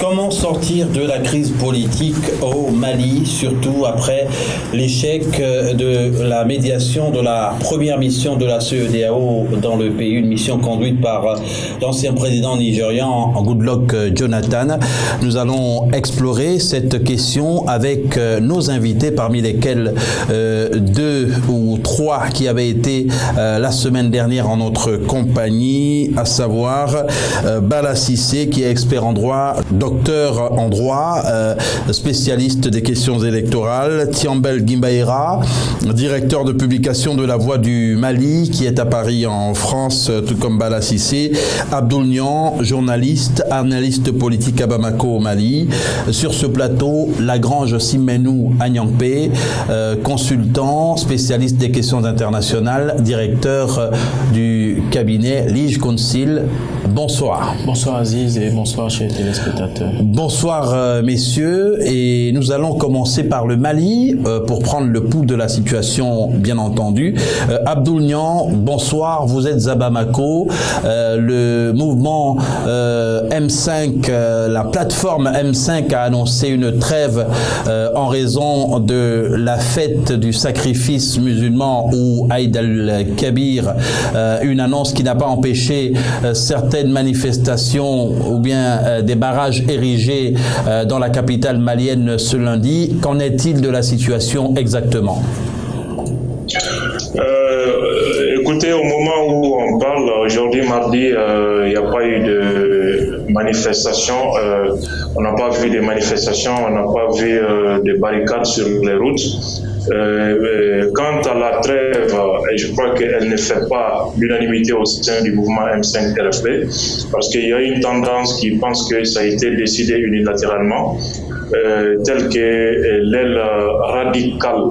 Comment sortir de la crise politique au Mali, surtout après l'échec de la médiation de la première mission de la CEDEAO dans le pays, une mission conduite par l'ancien président nigérian Goodluck Jonathan. Nous allons explorer cette question avec nos invités, parmi lesquels 2 ou 3 qui avaient été la semaine dernière en notre compagnie, à savoir Bala Cissé, qui est expert en droit, docteur en droit, spécialiste des questions électorales, Tiambel Gimbaïra, directeur de publication de La Voix du Mali, qui est à Paris en France, tout comme Bala Cissé, Abdoul Niang, journaliste, analyste politique à Bamako au Mali. Sur ce plateau, Lagrange Simenou Agnangpé, consultant, spécialiste des questions internationales, directeur du cabinet Lige Council. Bonsoir. Bonsoir Aziz et bonsoir chers téléspectateurs. Bonsoir messieurs, et nous allons commencer par le Mali pour prendre le pouls de la situation, bien entendu. Abdoul Niang, bonsoir, vous êtes à Bamako. Le mouvement M5, la plateforme M5 a annoncé une trêve en raison de la fête du sacrifice musulman ou Aïd al-Kabir, une annonce qui n'a pas empêché certaines manifestations ou bien des barrages érigés dans la capitale malienne ce lundi. Qu'en est-il de la situation exactement? Écoutez, au moment où on parle, aujourd'hui mardi, il n'y a pas eu de manifestation. On n'a pas vu de manifestations, on n'a pas vu de barricades sur les routes. Quant à la trêve, je crois qu'elle ne fait pas l'unanimité au sein du mouvement M5-RFP, parce qu'il y a une tendance qui pense que ça a été décidé unilatéralement, telle que l'aile radicale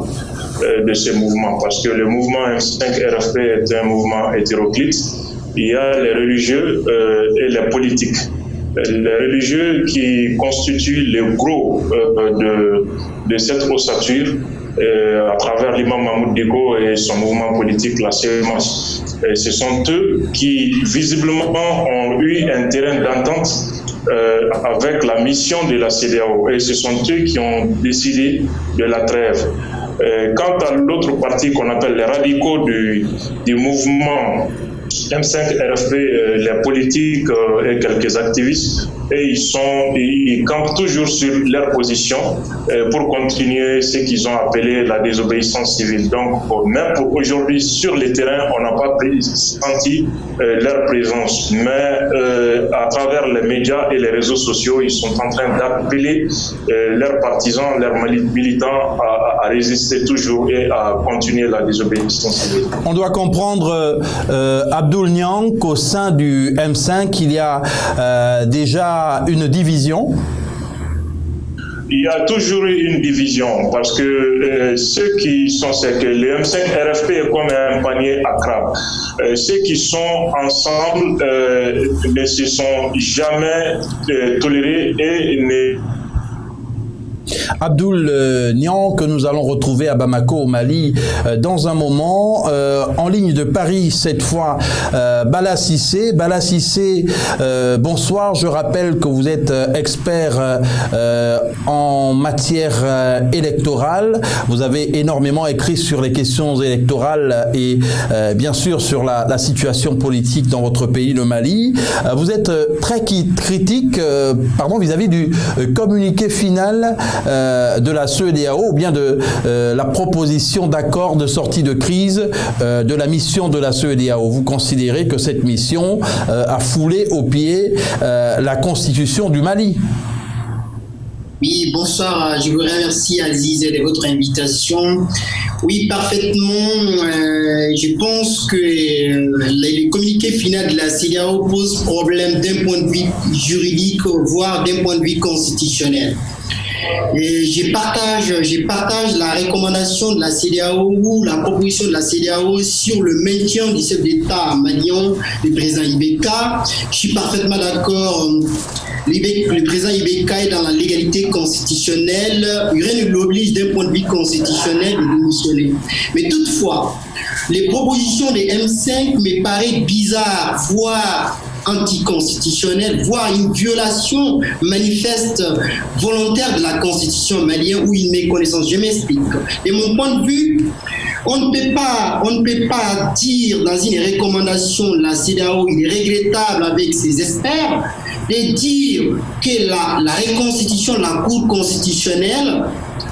de ce mouvement, parce que le mouvement M5-RFP est un mouvement hétéroclite. Il y a les religieux et les politiques. Les religieux qui constituent le gros de cette ossature à travers l'imam Mahmoud Diko et son mouvement politique, la CEMAS. Ce sont eux qui, visiblement, ont eu un terrain d'entente avec la mission de la CEDEAO, et ce sont eux qui ont décidé de la trêve. Quant à l'autre partie qu'on appelle les radicaux du mouvement M5-RFP, les politiques et quelques activistes, et ils campent toujours sur leur position pour continuer ce qu'ils ont appelé la désobéissance civile. Donc, même pour aujourd'hui, sur le terrain, on n'a pas senti leur présence. Mais à travers les médias et les réseaux sociaux, ils sont en train d'appeler leurs partisans, leurs militants à résister toujours et à continuer la désobéissance civile. On doit comprendre, Abdoul Niang, qu'au sein du M5, il y a déjà une division. Il y a toujours eu une division, parce que ceux qui sont, c'est que le M5-RFP est comme un panier à crabes. Ceux qui sont ensemble ne se sont jamais tolérés et ne... Abdoul Niang, que nous allons retrouver à Bamako au Mali dans un moment. En ligne de Paris cette fois, Bala Cissé. Bala Cissé, bonsoir. Je rappelle que vous êtes expert en matière électorale. Vous avez énormément écrit sur les questions électorales et bien sûr sur la situation politique dans votre pays, le Mali. Vous êtes très critique vis-à-vis du communiqué final de la CEDEAO, ou bien de la proposition d'accord de sortie de crise de la mission de la CEDEAO. Vous considérez que cette mission a foulé aux pieds la constitution du Mali? Oui, bonsoir. Je vous remercie, Aziz, de votre invitation. Oui, parfaitement. Je pense que le communiqué final de la CEDEAO pose problème d'un point de vue juridique, voire d'un point de vue constitutionnel. Et je partage la recommandation de la CEDEAO ou la proposition de la CEDEAO sur le maintien du chef d'État malien, le président Ibeka. Je suis parfaitement d'accord. Le président Ibeka est dans la légalité constitutionnelle. Rien ne l'oblige d'un point de vue constitutionnel de démissionner. Mais toutefois, les propositions des M5 me paraissent bizarres, voire anticonstitutionnelle, voire une violation manifeste volontaire de la constitution malienne ou une méconnaissance. Je m'explique. De mon point de vue, on ne peut pas dire dans une recommandation de la CEDEAO, il est regrettable avec ses experts, de dire que la reconstitution de la Cour constitutionnelle,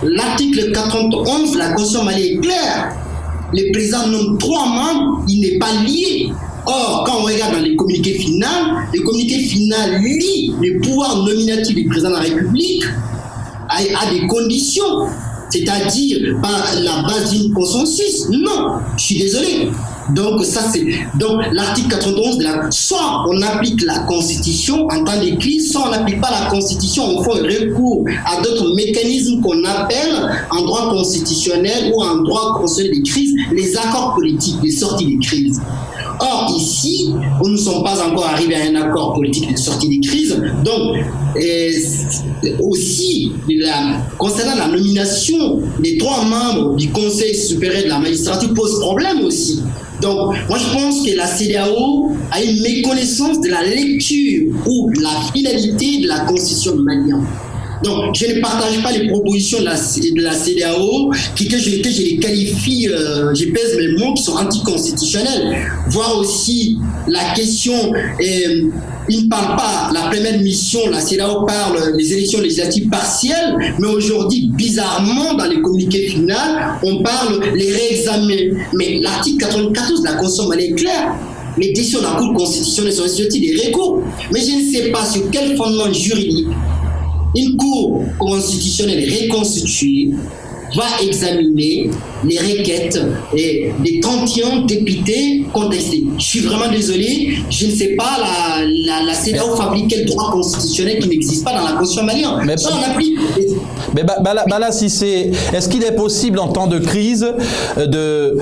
l'article 91 de la Constitution malienne est clair. Le président nomme 3 membres, il n'est pas lié. Or, quand on regarde dans les communiqués finaux, le communiqué final lie le pouvoir nominatif du président de la République à des conditions, c'est-à-dire par la base d'une consensus. Non, je suis désolé. Donc, l'article 91 soit on applique la Constitution en temps de crise, soit on n'applique pas la Constitution, on fait recours à d'autres mécanismes qu'on appelle en droit constitutionnel ou en droit constitutionnel de crise, les accords politiques de sortie de crise. Or, ici, nous ne sommes pas encore arrivés à un accord politique de sortie de crise. Donc, aussi, concernant la nomination des 3 membres du Conseil supérieur de la magistrature pose problème aussi. Donc, moi, je pense que la CEDEAO a une méconnaissance de la lecture ou de la finalité de la Constitution malienne. Donc, je ne partage pas les propositions de la CEDEAO que je les qualifie, je pèse mes mots, qui sont anticonstitutionnels. Voir aussi la question, il ne parle pas, la première mission, la CEDEAO parle des élections législatives partielles, mais aujourd'hui, bizarrement, dans les communiqués finaux, on parle les réexamens. Mais l'article 94 de la Constitution malienne est clair. Les décisions de la Cour constitutionnelle sont susceptibles des recours. Mais je ne sais pas sur quel fondement juridique une Cour constitutionnelle reconstituée va examiner les requêtes des 31 députés contestés. Je suis vraiment désolé, je ne sais pas, la CEDEAO fabrique quel droit constitutionnel qui n'existe pas dans la Constitution malienne. Mais ça, on applique. Mais Bala Cissé, est-ce qu'il est possible en temps de crise de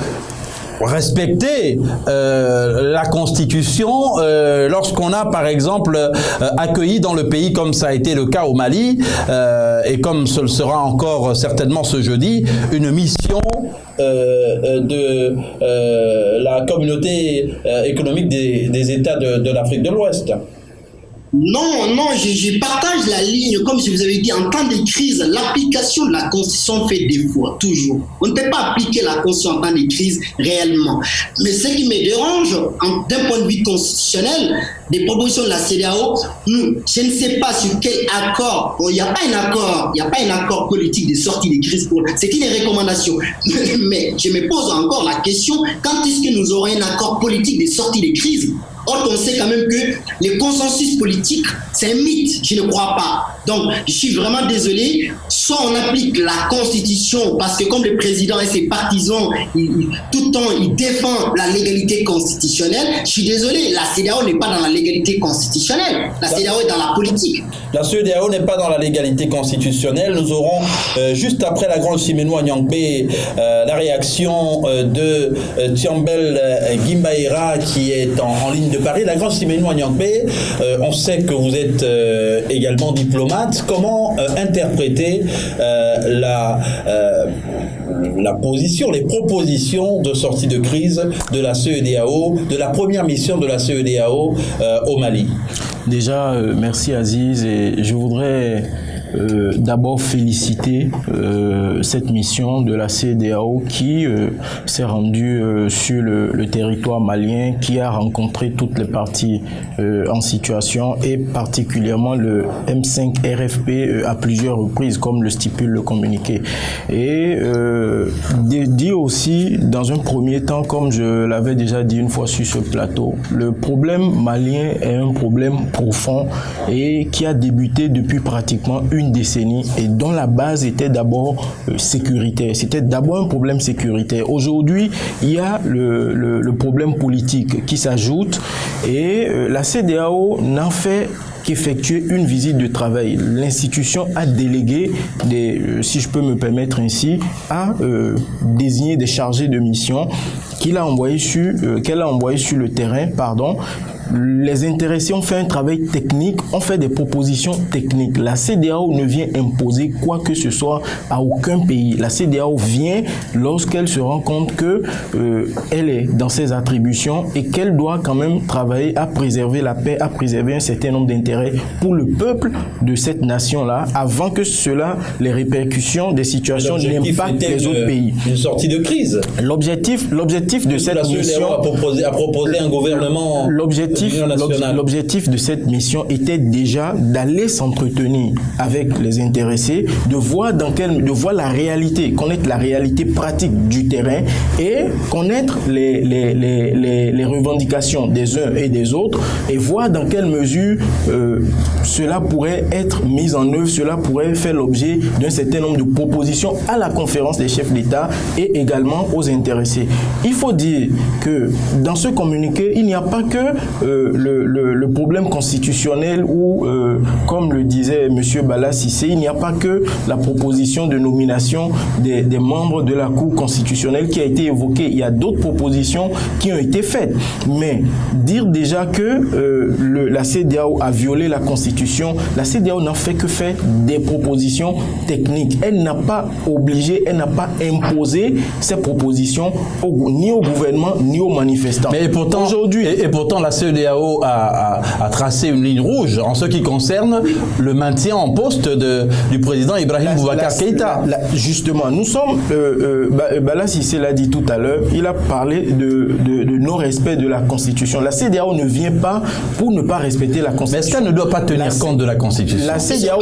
respecter la Constitution lorsqu'on a par exemple accueilli dans le pays, comme ça a été le cas au Mali et comme ce le sera encore certainement ce jeudi, une mission de la communauté économique des États de l'Afrique de l'Ouest? Non, je partage la ligne, comme je vous avais dit, en temps de crise, l'application de la Constitution fait défaut, toujours. On ne peut pas appliquer la Constitution en temps de crise réellement. Mais ce qui me dérange, d'un point de vue constitutionnel, des propositions de la CEDEAO, je ne sais pas sur quel accord, il n'y a pas un accord politique de sortie de crise, c'est une recommandation. Mais je me pose encore la question, quand est-ce que nous aurons un accord politique de sortie de crise? Or, on sait quand même que le consensus politique, c'est un mythe, je ne crois pas. Donc, je suis vraiment désolé, soit on applique la Constitution, parce que comme le président et ses partisans, tout le temps, ils défendent la légalité constitutionnelle. Je suis désolé, la CEDEAO n'est pas dans la légalité constitutionnelle. La CEDEAO est dans la politique. La CEDEAO n'est pas dans la légalité constitutionnelle. Nous aurons, juste après la grande Siménoua Nyangbe, la réaction de Thiambel Gimbaïra, qui est en ligne de Paris. La grande Siménoua Nyangbe, on sait que vous êtes également diplomate. Comment interpréter la position, les propositions de sortie de crise de la CEDEAO, de la première mission de la CEDEAO au Mali? Déjà, merci Aziz, et je voudrais d'abord féliciter cette mission de la CEDEAO qui s'est rendue sur le territoire malien, qui a rencontré toutes les parties en situation, et particulièrement le M5 RFP à plusieurs reprises, comme le stipule le communiqué. Et dire aussi, dans un premier temps, comme je l'avais déjà dit une fois sur ce plateau, le problème malien est un problème profond et qui a débuté depuis pratiquement une décennie et dont la base était d'abord sécuritaire. C'était d'abord un problème sécuritaire. Aujourd'hui, il y a le problème politique qui s'ajoute et la CEDEAO n'en fait qu'effectuer une visite de travail. L'institution a délégué, si je peux me permettre ainsi, a désigné des chargés de mission qu'elle a envoyés sur le terrain, les intéressés ont fait un travail technique, ont fait des propositions techniques. La CEDEAO ne vient imposer quoi que ce soit à aucun pays. La CEDEAO vient lorsqu'elle se rend compte que elle est dans ses attributions et qu'elle doit quand même travailler à préserver la paix, à préserver un certain nombre d'intérêts pour le peuple de cette nation-là, avant que cela, les répercussions des situations n'impactent les autres pays. Une sortie de crise. L'objectif de cette mission a proposé un gouvernement. L'objectif de cette mission était déjà d'aller s'entretenir avec les intéressés, de voir la réalité, connaître la réalité pratique du terrain et connaître les revendications des uns et des autres et voir dans quelle mesure cela pourrait être mis en œuvre, cela pourrait faire l'objet d'un certain nombre de propositions à la conférence des chefs d'État et également aux intéressés. Il faut dire que dans ce communiqué, il n'y a pas que le problème constitutionnel ou, comme le disait M. Bala Sissé, il n'y a pas que la proposition de nomination des membres de la Cour constitutionnelle qui a été évoquée. Il y a d'autres propositions qui ont été faites. Mais dire déjà que la CEDEAO a violé la Constitution, la CEDEAO n'a fait que faire des propositions techniques. Elle n'a pas obligé, elle n'a pas imposé ces propositions ni au gouvernement ni aux manifestants. Mais pourtant, aujourd'hui, et pourtant la CEDEAO a tracé une ligne rouge en ce qui concerne le maintien en poste du président Ibrahim Boubacar Keïta. Justement, nous sommes, Bala Sissé l'a dit tout à l'heure, il a parlé de non-respect de la Constitution. La CEDEAO ne vient pas pour ne pas respecter la Constitution. Mais est-ce qu'elle ne doit pas tenir compte de la Constitution? La CEDEAO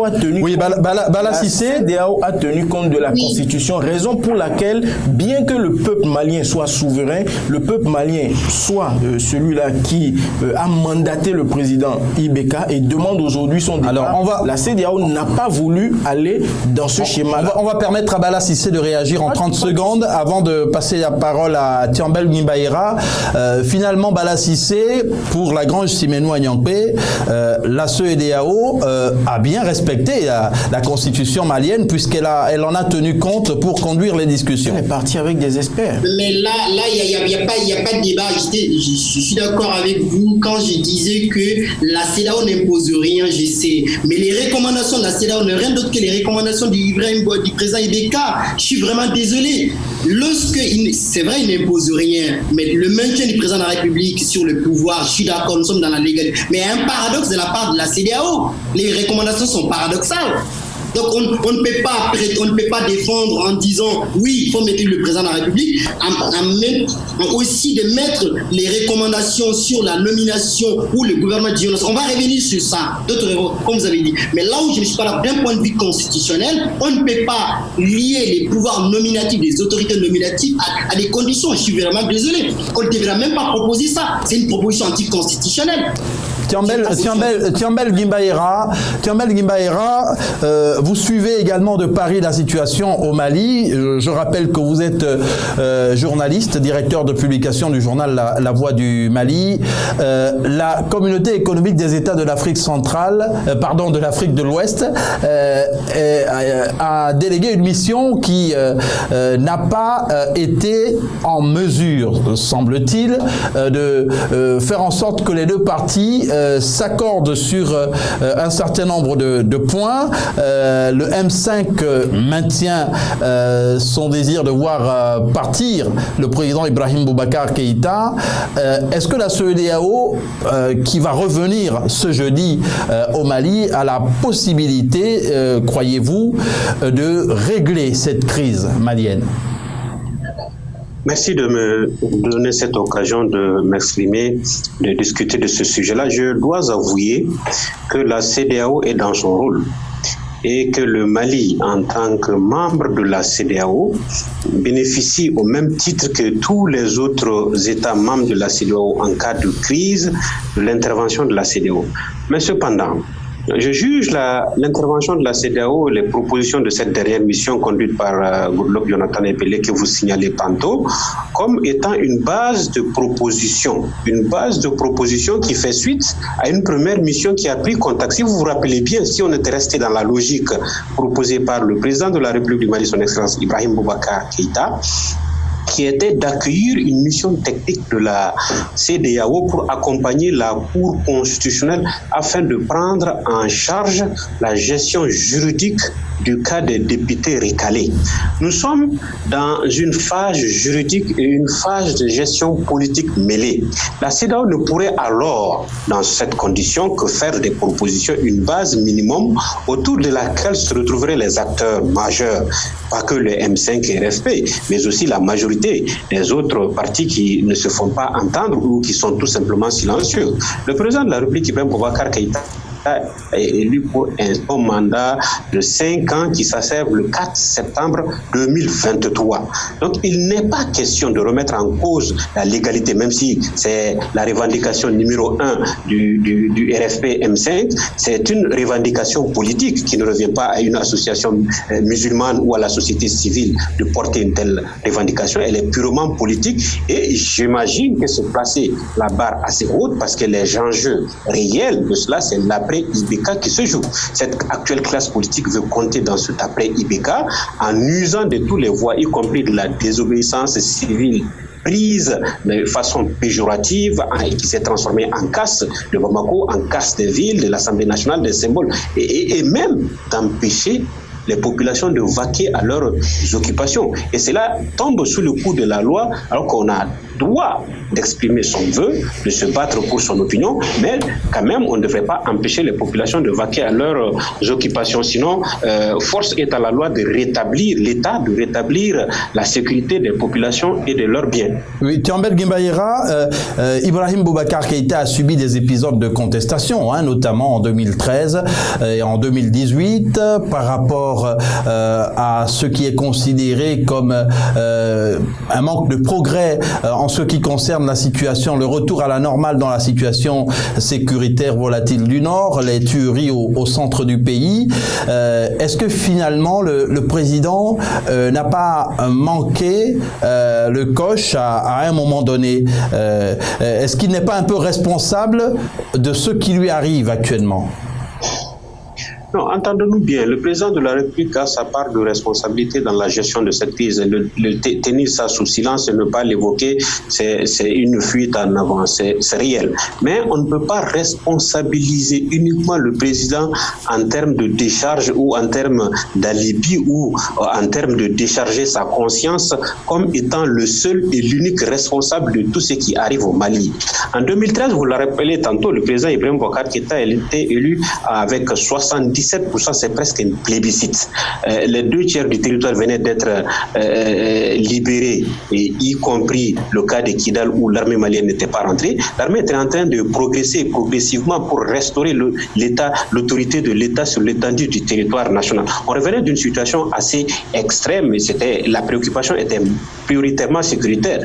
a tenu oui, Bala Sissé. La CEDEAO a tenu compte de la Constitution, raison pour laquelle, bien que le peuple malien soit souverain, le peuple malien soit celui-là qui a mandaté le président Ibeka et demande aujourd'hui son départ. Alors, la CEDEAO n'a pas voulu aller dans ce schéma-là. On va permettre à Bala Sissé de réagir en 30 secondes avant de passer la parole à Thiambel Ngimbaïra. Finalement, Bala Sissé, pour la grange Simenou Agnampé, la CEDEAO a bien respecté la constitution malienne puisqu'elle en a tenu compte pour conduire les discussions. Elle est partie avec des experts. Mais là, il n'y a pas de débat. Je suis d'accord avec vous quand je disais que la CEDEAO n'impose rien, je sais. Mais les recommandations de la CEDEAO ne rien d'autre que les recommandations du président Ibeka. Je suis vraiment désolé. C'est vrai, il n'impose rien, mais le maintien du président de la République sur le pouvoir, je suis d'accord, nous sommes dans la légalité. Mais il y a un paradoxe de la part de la CEDEAO. Les recommandations sont paradoxales. Donc on ne peut pas défendre en disant oui, il faut mettre le président de la République, aussi de mettre les recommandations sur la nomination ou le gouvernement de Jonas. On va revenir sur ça, d'autres comme vous avez dit. Mais là où je ne suis pas là, d'un point de vue constitutionnel, on ne peut pas lier les pouvoirs nominatifs des autorités nominatives à des conditions. Je suis vraiment désolé. On ne devrait même pas proposer ça. C'est une proposition anticonstitutionnelle. Thiambel Ngimbaïra, vous suivez également de Paris la situation au Mali. Je rappelle que vous êtes journaliste, directeur de publication du journal La Voix du Mali. La communauté économique des États de l'Afrique centrale, de l'Afrique de l'Ouest, a délégué une mission qui n'a pas été en mesure, semble-t-il, de faire en sorte que les deux parties s'accordent sur un certain nombre de points. Le M5 maintient son désir de voir partir le président Ibrahim Boubacar Keïta. Est-ce que la CEDEAO, qui va revenir ce jeudi au Mali, a la possibilité, croyez-vous, de régler cette crise malienne? Merci de me donner cette occasion de m'exprimer, de discuter de ce sujet-là. Je dois avouer que la CEDEAO est dans son rôle et que le Mali, en tant que membre de la CEDEAO, bénéficie au même titre que tous les autres États membres de la CEDEAO en cas de crise de l'intervention de la CEDEAO. Mais cependant, je juge l'intervention de la CEDEAO, les propositions de cette dernière mission conduite par Goodluck Jonathan Ebele que vous signalez tantôt, comme étant une base de proposition qui fait suite à une première mission qui a pris contact. Si vous vous rappelez bien, si on était resté dans la logique proposée par le président de la République du Mali, son Excellence Ibrahim Boubacar Keïta, qui était d'accueillir une mission technique de la CEDEAO pour accompagner la Cour constitutionnelle afin de prendre en charge la gestion juridique du cas des députés recalés. Nous sommes dans une phase juridique et une phase de gestion politique mêlée. La CEDEAO ne pourrait alors, dans cette condition, que faire des propositions, une base minimum autour de laquelle se retrouveraient les acteurs majeurs, pas que le M5 et RFP, mais aussi la majorité des autres partis qui ne se font pas entendre ou qui sont tout simplement silencieux. Le président de la République, Ibrahim Boubacar Keïta, est élu pour un mandat de 5 ans qui s'achève le 4 septembre 2023. Donc il n'est pas question de remettre en cause la légalité, même si c'est la revendication numéro 1 du RFP M5, c'est une revendication politique qui ne revient pas à une association musulmane ou à la société civile de porter une telle revendication, elle est purement politique et j'imagine que se placer la barre assez haute parce que les enjeux réels de cela, c'est l'après IBK qui se joue. Cette actuelle classe politique veut compter dans cet après IBK en usant de tous les voies, y compris de la désobéissance civile prise de façon péjorative et qui s'est transformée en casse de Bamako, en casse des villes, de l'Assemblée nationale, des symboles, et même d'empêcher les populations de vaquer à leurs occupations. Et cela tombe sous le coup de la loi, alors qu'on a droit d'exprimer son vœu, de se battre pour son opinion, mais quand même, on ne devrait pas empêcher les populations de vaquer à leurs occupations. Sinon, force est à la loi de rétablir l'État, de rétablir la sécurité des populations et de leurs biens. Oui, Thiambet Guimbaïra, Ibrahim Boubacar Keïta a subi des épisodes de contestation, notamment en 2013 et en 2018, par rapport à ce qui est considéré comme un manque de progrès en ce qui concerne la situation, le retour à la normale dans la situation sécuritaire volatile du Nord, les tueries au centre du pays. Est-ce que finalement le président n'a pas manqué le coche à un moment donné? Est-ce qu'il n'est pas un peu responsable de ce qui lui arrive actuellement? Non, entendons-nous bien, le président de la République a sa part de responsabilité dans la gestion de cette crise. Tenir ça sous silence et ne pas l'évoquer, c'est une fuite en avant, c'est réel. Mais on ne peut pas responsabiliser uniquement le président en termes de décharge ou en termes d'alibi ou en termes de décharger sa conscience comme étant le seul et l'unique responsable de tout ce qui arrive au Mali. En 2013, vous le rappelez tantôt, le président Ibrahim Boubacar Keïta a été élu avec 77%, c'est presque un plébiscite. Les 2/3 du territoire venaient d'être libérés, et y compris le cas de Kidal où l'armée malienne n'était pas rentrée. L'armée était en train de progresser progressivement pour restaurer l'État, l'autorité de l'État sur l'étendue du territoire national. On revenait d'une situation assez extrême, et la préoccupation était prioritairement sécuritaire.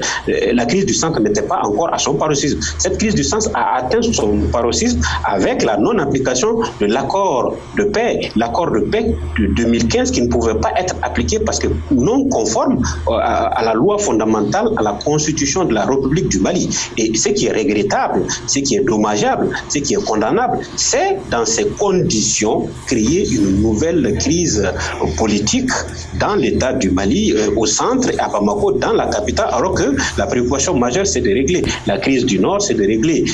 La crise du centre n'était pas encore à son paroxysme. Cette crise du centre a atteint son paroxysme avec la non-application de l'accord de paix de 2015 qui ne pouvait pas être appliqué parce que non conforme à la loi fondamentale, à la constitution de la République du Mali. Et ce qui est regrettable, ce qui est dommageable, ce qui est condamnable, c'est dans ces conditions créer une nouvelle crise politique dans l'État du Mali, au centre et à Bamako, dans la capitale, alors que la préoccupation majeure, c'est de régler la crise du Nord, c'est de régler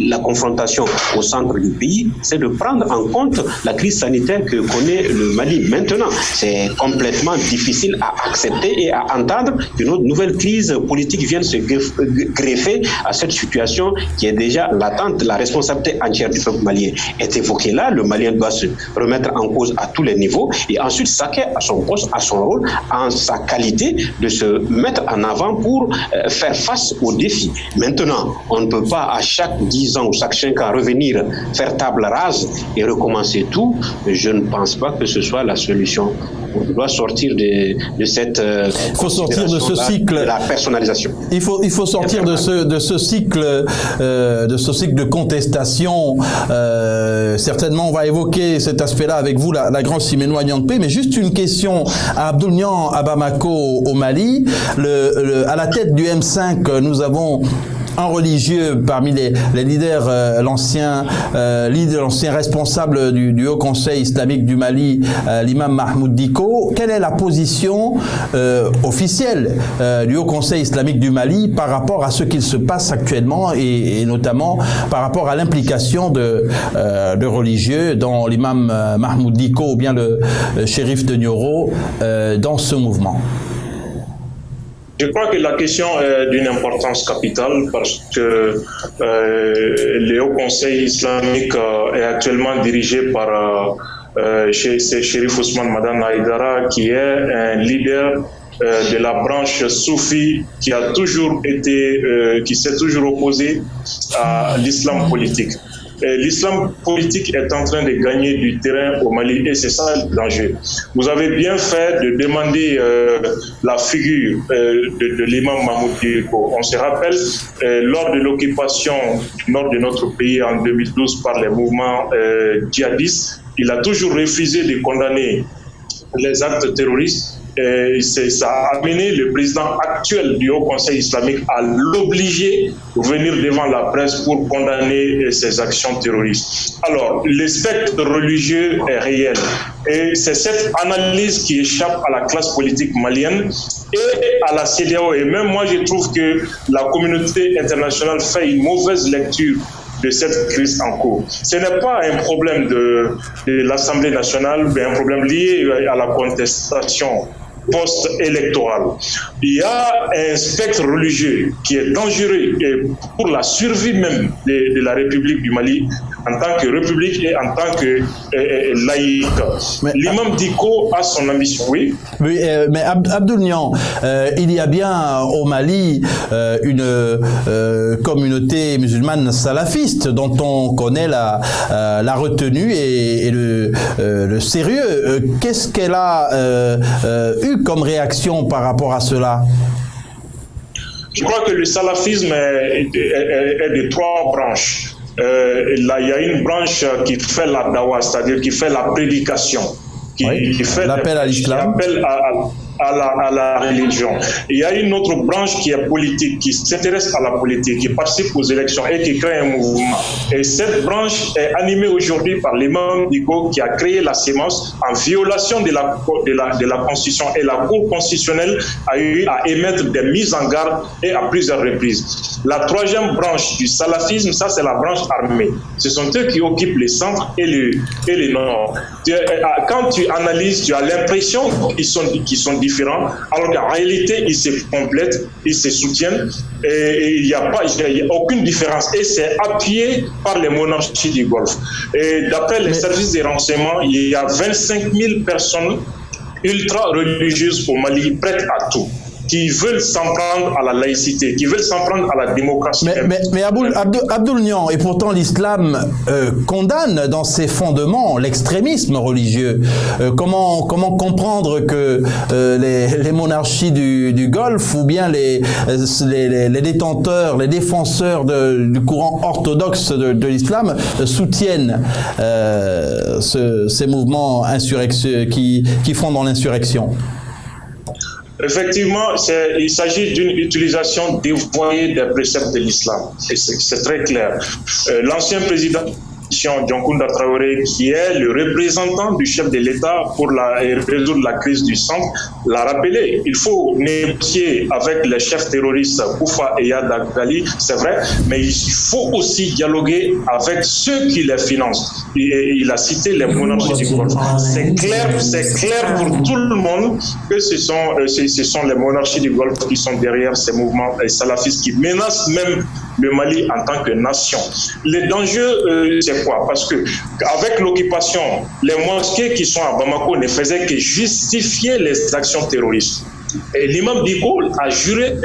la confrontation au centre du pays, c'est de prendre en compte la crise sanitaire que connaît le Mali maintenant. C'est complètement difficile à accepter et à entendre qu'une autre nouvelle crise politique vienne se greffer à cette situation qui est déjà latente. La responsabilité entière du peuple malien est évoquée là. Le Malien doit se remettre en cause à tous les niveaux et ensuite s'acquitter à son poste, à son rôle, en sa qualité de se mettre en avant pour faire face aux défis. Maintenant, on ne peut pas à chaque 10 ans ou chaque 5 ans revenir faire table rase et recommencer tout. Je ne pense pas que ce soit la solution. On doit sortir de cette il faut sortir de ce cycle de la personnalisation. Il faut sortir de ce cycle de contestation. Certainement, on va évoquer cet aspect-là avec vous, la grande Siménois Niampé. Mais juste une question à Abdounian à Bamako au Mali. À la tête du M5, nous avons un religieux parmi les leaders, l'ancien responsable du Haut Conseil islamique du Mali, l'imam Mahmoud Dicko. Quelle est la position officielle du Haut Conseil islamique du Mali par rapport à ce qu'il se passe actuellement et notamment par rapport à l'implication de religieux, dont l'imam Mahmoud Dicko ou bien le shérif de Nioro, dans ce mouvement? Je crois que la question est d'une importance capitale parce que le Haut Conseil islamique est actuellement dirigé par Chérif Ousmane Madane Haïdara, qui est un leader de la branche soufie qui s'est toujours opposé à l'islam politique. L'islam politique est en train de gagner du terrain au Mali et c'est ça le danger. Vous avez bien fait de demander la figure de l'imam Mahmoud Dicko. On se rappelle, lors de l'occupation du nord de notre pays en 2012 par les mouvements djihadistes, il a toujours refusé de condamner les actes terroristes. Et ça a amené le président actuel du Haut Conseil islamique à l'obliger de venir devant la presse pour condamner ces actions terroristes. Alors, le spectre religieux est réel. Et c'est cette analyse qui échappe à la classe politique malienne et à la CEDEAO. Et même moi, je trouve que la communauté internationale fait une mauvaise lecture de cette crise en cours. Ce n'est pas un problème de l'Assemblée nationale, mais un problème lié à la contestation post-électorale. Il y a un spectre religieux qui est dangereux et pour la survie même de la République du Mali en tant que république et en tant que laïque. L'imam Dicko a son ambition, oui. Oui, mais Abdoul Niang, il y a bien au Mali une communauté musulmane salafiste dont on connaît la retenue et le sérieux. Qu'est-ce qu'elle a eu comme réaction par rapport à cela? Je crois que le salafisme est de trois branches. Là, il y a une branche qui fait la dawa, c'est-à-dire qui fait la prédication, qui fait l'appel à l'islam, l'appel à la religion. Il y a une autre branche qui est politique, qui s'intéresse à la politique, qui participe aux élections et qui crée un mouvement. Et cette branche est animée aujourd'hui par l'imam Dicko qui a créé la sémence en violation de la Constitution. Et la Cour constitutionnelle a eu à émettre des mises en garde et à plusieurs reprises. La troisième branche du salafisme, ça c'est la branche armée. Ce sont eux qui occupent les centres et le nord. Quand tu analyses, tu as l'impression qu'ils sont différents, alors qu'en réalité, ils se complètent, ils se soutiennent, et il n'y a aucune différence. Et c'est appuyé par les monarchies du Golfe. Et d'après les services de renseignement, il y a 25 000 personnes ultra-religieuses au Mali prêtes à tout, qui veulent s'en prendre à la laïcité, qui veulent s'en prendre à la démocratie. Mais Abdoul Niang, et pourtant l'islam condamne dans ses fondements l'extrémisme religieux. Comment comprendre que les monarchies du Golfe ou bien les détenteurs, les défenseurs du courant orthodoxe de l'islam soutiennent ces mouvements qui font dans l'insurrection? Effectivement, il s'agit d'une utilisation dévoyée des préceptes de l'islam. C'est très clair. L'ancien président Dioncounda Traoré, qui est le représentant du chef de l'État pour résoudre la crise du centre, l'a rappelé. Il faut négocier avec les chefs terroristes Koufa et Yad Ghali, c'est vrai, mais il faut aussi dialoguer avec ceux qui les financent. Il a cité les monarchies du Golfe. C'est clair pour tout le monde que ce sont les monarchies du Golfe qui sont derrière ces mouvements salafistes qui menacent même le Mali en tant que nation. Les dangers, c'est quoi? Parce que avec l'occupation, les mosquées qui sont à Bamako ne faisaient que justifier les actions terroristes. Et l'imam Dicko a juré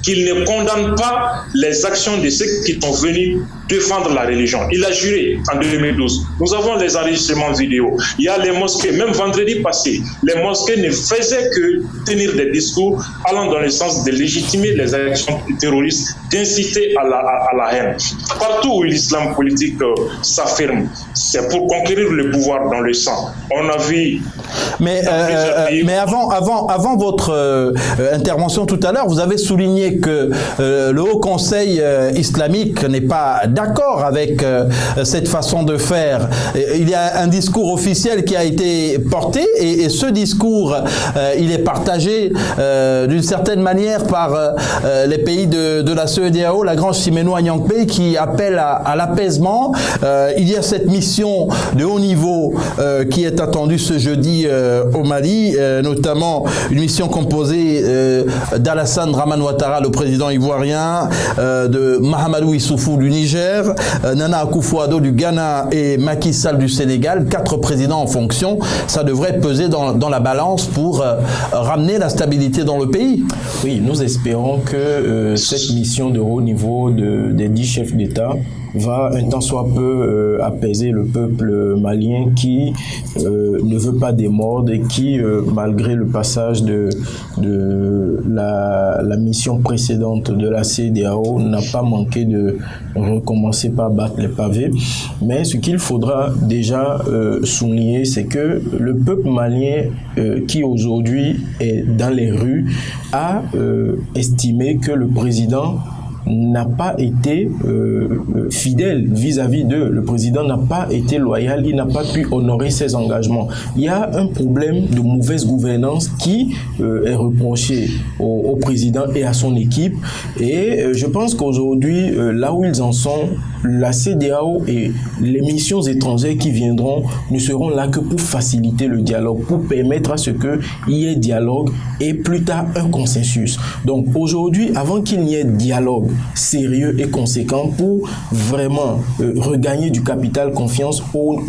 qu'il ne condamne pas les actions de ceux qui sont venus défendre la religion. Il a juré en 2012. Nous avons les enregistrements vidéo. Il y a les mosquées, même vendredi passé, les mosquées ne faisaient que tenir des discours allant dans le sens de légitimer les actions terroristes, d'inciter à la haine. Partout où l'islam politique s'affirme, c'est pour conquérir le pouvoir dans le sang. On a vu... Mais avant votre intervention tout à l'heure, vous avez souligné rappeler que le Haut Conseil islamique n'est pas d'accord avec cette façon de faire. Il y a un discours officiel qui a été porté et ce discours, il est partagé d'une certaine manière par les pays de la CEDEAO, la Grange Siménois Nyankpé, qui appelle à l'apaisement. Il y a cette mission de haut niveau qui est attendue ce jeudi au Mali, notamment une mission composée d'Alassane Dramane Ouattara, le président ivoirien, de Mahamadou Issoufou du Niger, Nana Akufo-Addo du Ghana et Macky Sall du Sénégal, 4 présidents en fonction. Ça devrait peser dans la balance pour ramener la stabilité dans le pays. Oui, nous espérons que cette mission de haut niveau des 10 chefs d'État va un tant soit peu apaiser le peuple malien qui ne veut pas démordre et qui, malgré le passage de la mission précédente de la CEDEAO, n'a pas manqué de recommencer par battre les pavés. Mais ce qu'il faudra déjà souligner, c'est que le peuple malien qui aujourd'hui est dans les rues a estimé que le président n'a pas été fidèle vis-à-vis d'eux. Le président n'a pas été loyal, il n'a pas pu honorer ses engagements. Il y a un problème de mauvaise gouvernance qui est reproché au président et à son équipe. Et je pense qu'aujourd'hui, là où ils en sont, la CEDEAO et les missions étrangères qui viendront ne seront là que pour faciliter le dialogue, pour permettre à ce qu'il y ait dialogue et plus tard un consensus. Donc aujourd'hui, avant qu'il n'y ait dialogue sérieux et conséquent pour vraiment regagner du capital confiance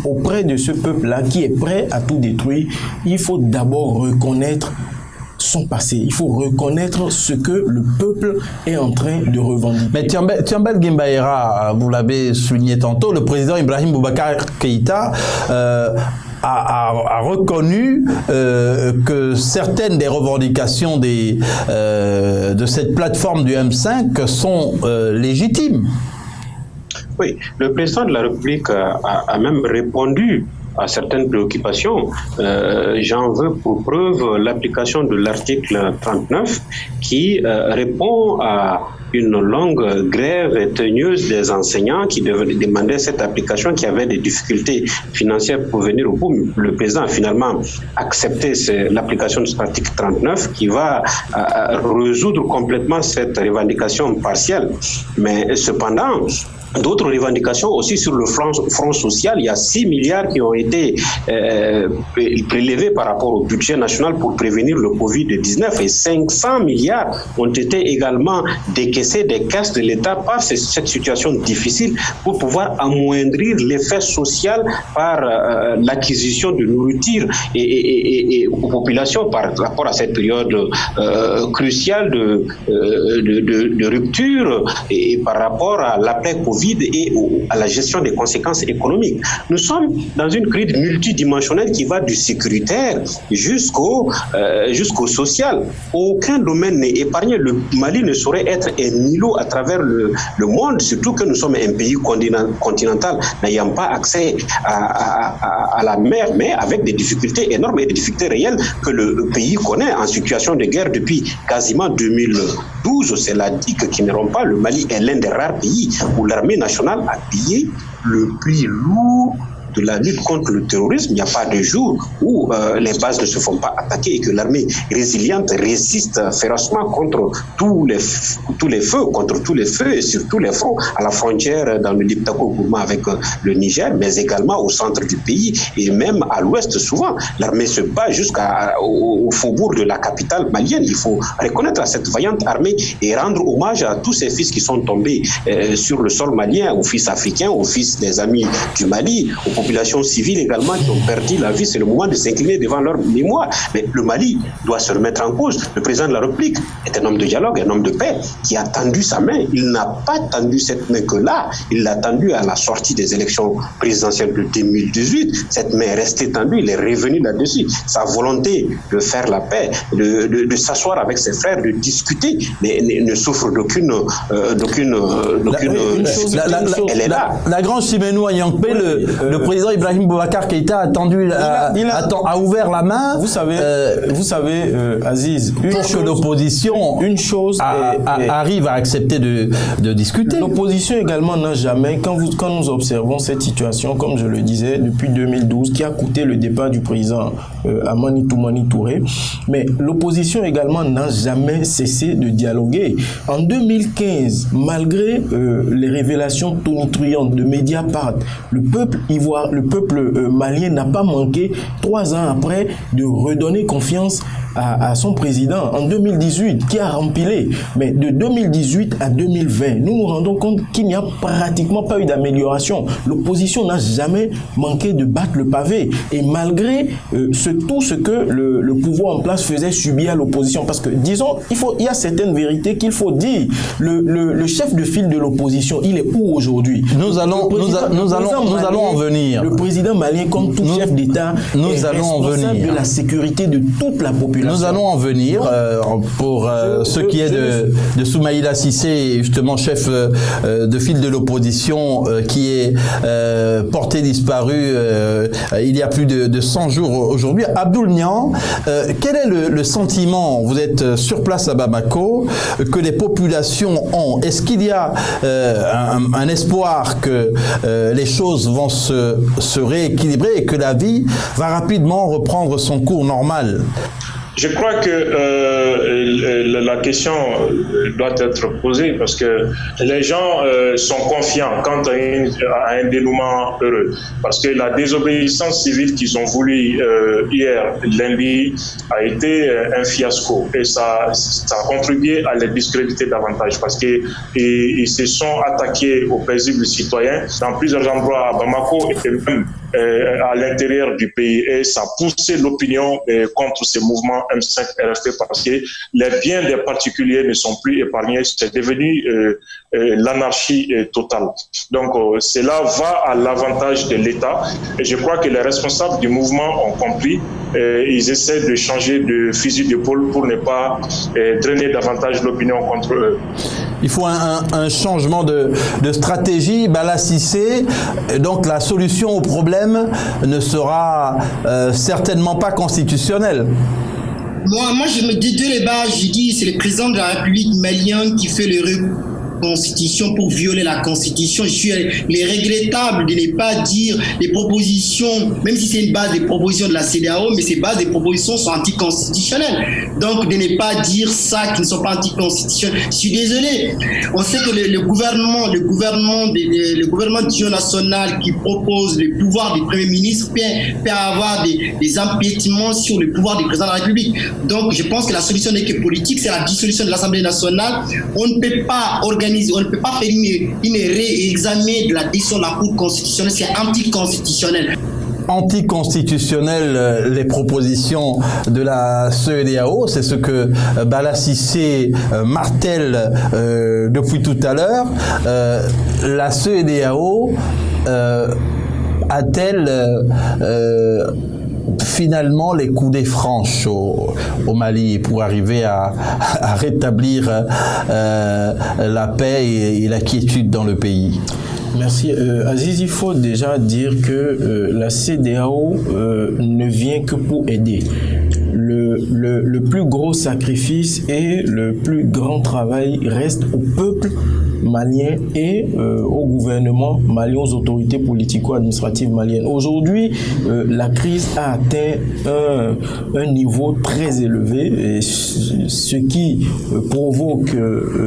auprès de ce peuple-là qui est prêt à tout détruire, il faut d'abord reconnaître son passé. Il faut reconnaître ce que le peuple est en train de revendiquer. Mais Tiambel Guimbaïra, vous l'avez souligné tantôt, le président Ibrahim Boubacar Keïta a reconnu que certaines des revendications de cette plateforme du M5 sont légitimes. Oui, le président de la République a même répondu à certaines préoccupations. J'en veux pour preuve l'application de l'article 39 qui répond à une longue grève tenueuse des enseignants qui demandaient cette application, qui avaient des difficultés financières pour venir au bout. Le président a finalement accepté l'application de cet article 39 qui va résoudre complètement cette revendication partielle. Mais cependant, d'autres revendications aussi sur le front social. Il y a 6 milliards qui ont été prélevés par rapport au budget national pour prévenir le Covid-19 et 500 milliards ont été également décaissés des caisses de l'État par cette situation difficile pour pouvoir amoindrir l'effet social par l'acquisition de nourriture et aux populations par rapport à cette période cruciale de rupture et par rapport à l'après-Covid et à la gestion des conséquences économiques. Nous sommes dans une crise multidimensionnelle qui va du sécuritaire jusqu'au social. Aucun domaine n'est épargné. Le Mali ne saurait être un îlot à travers le monde, surtout que nous sommes un pays continental n'ayant pas accès à la mer, mais avec des difficultés énormes et des difficultés réelles que le pays connaît en situation de guerre depuis quasiment 2012. C'est la DIC qui n'iront pas. Le Mali est l'un des rares pays où l'armée nationale a payé le prix lourd de la lutte contre le terrorisme. Il n'y a pas de jour où les bases ne se font pas attaquer et que l'armée résiliente résiste férocement contre tous les feux, et sur tous les fronts, à la frontière dans le Liptako-Gourma avec le Niger, mais également au centre du pays et même à l'ouest souvent. L'armée se bat jusqu'au faubourg de la capitale malienne. Il faut reconnaître cette vaillante armée et rendre hommage à tous ces fils qui sont tombés sur le sol malien, aux fils africains, aux fils des amis du Mali, aux populations civiles également qui ont perdu la vie. C'est le moment de s'incliner devant leur mémoire. Mais le Mali doit se remettre en cause. Le président de la République est un homme de dialogue, un homme de paix qui a tendu sa main. Il n'a pas tendu cette main que là. Il l'a tendue à la sortie des élections présidentielles de 2018. Cette main est restée tendue. Il est revenu là-dessus. Sa volonté de faire la paix, de s'asseoir avec ses frères, de discuter, mais ne souffre d'aucune elle est là. La Grange Siménois Nyankpé, le président Ibrahim Boubacar Keïta a ouvert la main. Vous savez, Aziz, pour que l'opposition arrive à accepter de discuter. L'opposition également n'a jamais, quand nous observons cette situation, comme je le disais, depuis 2012, qui a coûté le départ du président Amani Touré, mais l'opposition également n'a jamais cessé de dialoguer. En 2015, malgré les révélations tonitruantes de Mediapart, le peuple malien n'a pas manqué, 3 ans après, de redonner confiance à son président en 2018, qui a rempilé. Mais de 2018 à 2020, nous nous rendons compte qu'il n'y a pratiquement pas eu d'amélioration. L'opposition n'a jamais manqué de battre le pavé. Et malgré tout ce que le pouvoir en place faisait subir à l'opposition, parce que, disons, il y a certaines vérités qu'il faut dire. Le chef de file de l'opposition, il est où aujourd'hui? Nous allons en venir. Le président malien, comme tout chef d'État, est responsable de la sécurité de toute la population. Nous allons en venir pour ce qui est de Soumaïla Cissé, justement chef de file de l'opposition qui est porté disparu il y a plus de 100 jours aujourd'hui. Abdoul Niang, quel est le sentiment, vous êtes sur place à Bamako, que les populations ont? Est-ce qu'il y a un espoir que les choses vont se rééquilibrer et que la vie va rapidement reprendre son cours normal? Je crois que la question doit être posée parce que les gens sont confiants quant à un dénouement heureux. Parce que la désobéissance civile qu'ils ont voulu hier, lundi, a été un fiasco. Et ça a contribué à les discréditer davantage parce qu'ils se sont attaqués aux paisibles citoyens dans plusieurs endroits à Bamako et même à l'intérieur du pays. Et ça a poussé l'opinion contre ces mouvements M5 RFP parce que les biens des particuliers ne sont plus épargnés. C'est devenu l'anarchie totale. Donc cela va à l'avantage de l'État. Et je crois que les responsables du mouvement ont compris. Ils essaient de changer de fusil d'épaule pour ne pas drainer davantage l'opinion contre eux. Il faut un changement de stratégie. Bala Cissé, donc la solution au problème ne sera certainement pas constitutionnelle. Moi, je me dis de débat, je dis c'est le président de la République malien qui fait le Constitution pour violer la Constitution. Il est regrettable de ne pas dire les propositions, même si c'est une base des propositions de la CEDEAO, mais ces bases des propositions sont anticonstitutionnelles. Donc de ne pas dire ça qui ne sont pas anticonstitutionnelles. Je suis désolé. On sait que le gouvernement d'union nationale qui propose le pouvoir du Premier ministre peut avoir des empiétements sur le pouvoir du président de la République. Donc je pense que la solution n'est que politique, c'est la dissolution de l'Assemblée nationale. On ne peut pas on ne peut pas faire une réexamen de la décision de la Cour constitutionnelle, c'est anticonstitutionnel. Anticonstitutionnel, les propositions de la CEDEAO, c'est ce que Bala Cissé martèle depuis tout à l'heure. La CEDEAO a-t-elle finalement les coudées franches au Mali pour arriver à rétablir la paix et la quiétude dans le pays? Merci. Aziz, il faut déjà dire que la CEDEAO ne vient que pour aider. Le plus gros sacrifice et le plus grand travail reste au peuple malien et au gouvernement malien, aux autorités politico-administratives maliennes. Aujourd'hui, la crise a atteint un niveau très élevé, et ce qui provoque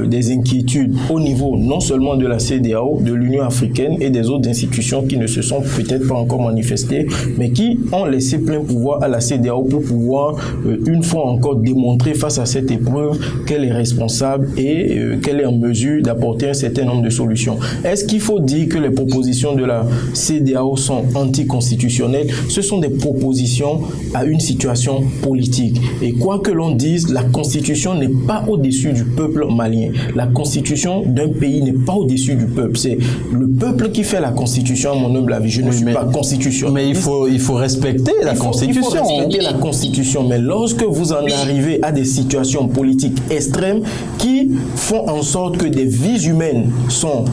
des inquiétudes au niveau non seulement de la CEDEAO, de l'Union africaine et des autres institutions qui ne se sont peut-être pas encore manifestées, mais qui ont laissé plein pouvoir à la CEDEAO pour pouvoir une fois encore démontrer face à cette épreuve qu'elle est responsable et qu'elle est en mesure d'apporter un certain nombre de solutions. Est-ce qu'il faut dire que les propositions de la CEDEAO sont anticonstitutionnelles? Ce sont des propositions à une situation politique. Et quoi que l'on dise, la constitution n'est pas au-dessus du peuple malien. La constitution d'un pays n'est pas au-dessus du peuple. C'est le peuple qui fait la constitution, à mon humble avis. Je ne suis pas constitutionnaliste. Mais il faut respecter la constitution. Il faut respecter la constitution. Mais lorsque vous en arrivez à des situations politiques extrêmes qui font en sorte que des vies humaines humaines sont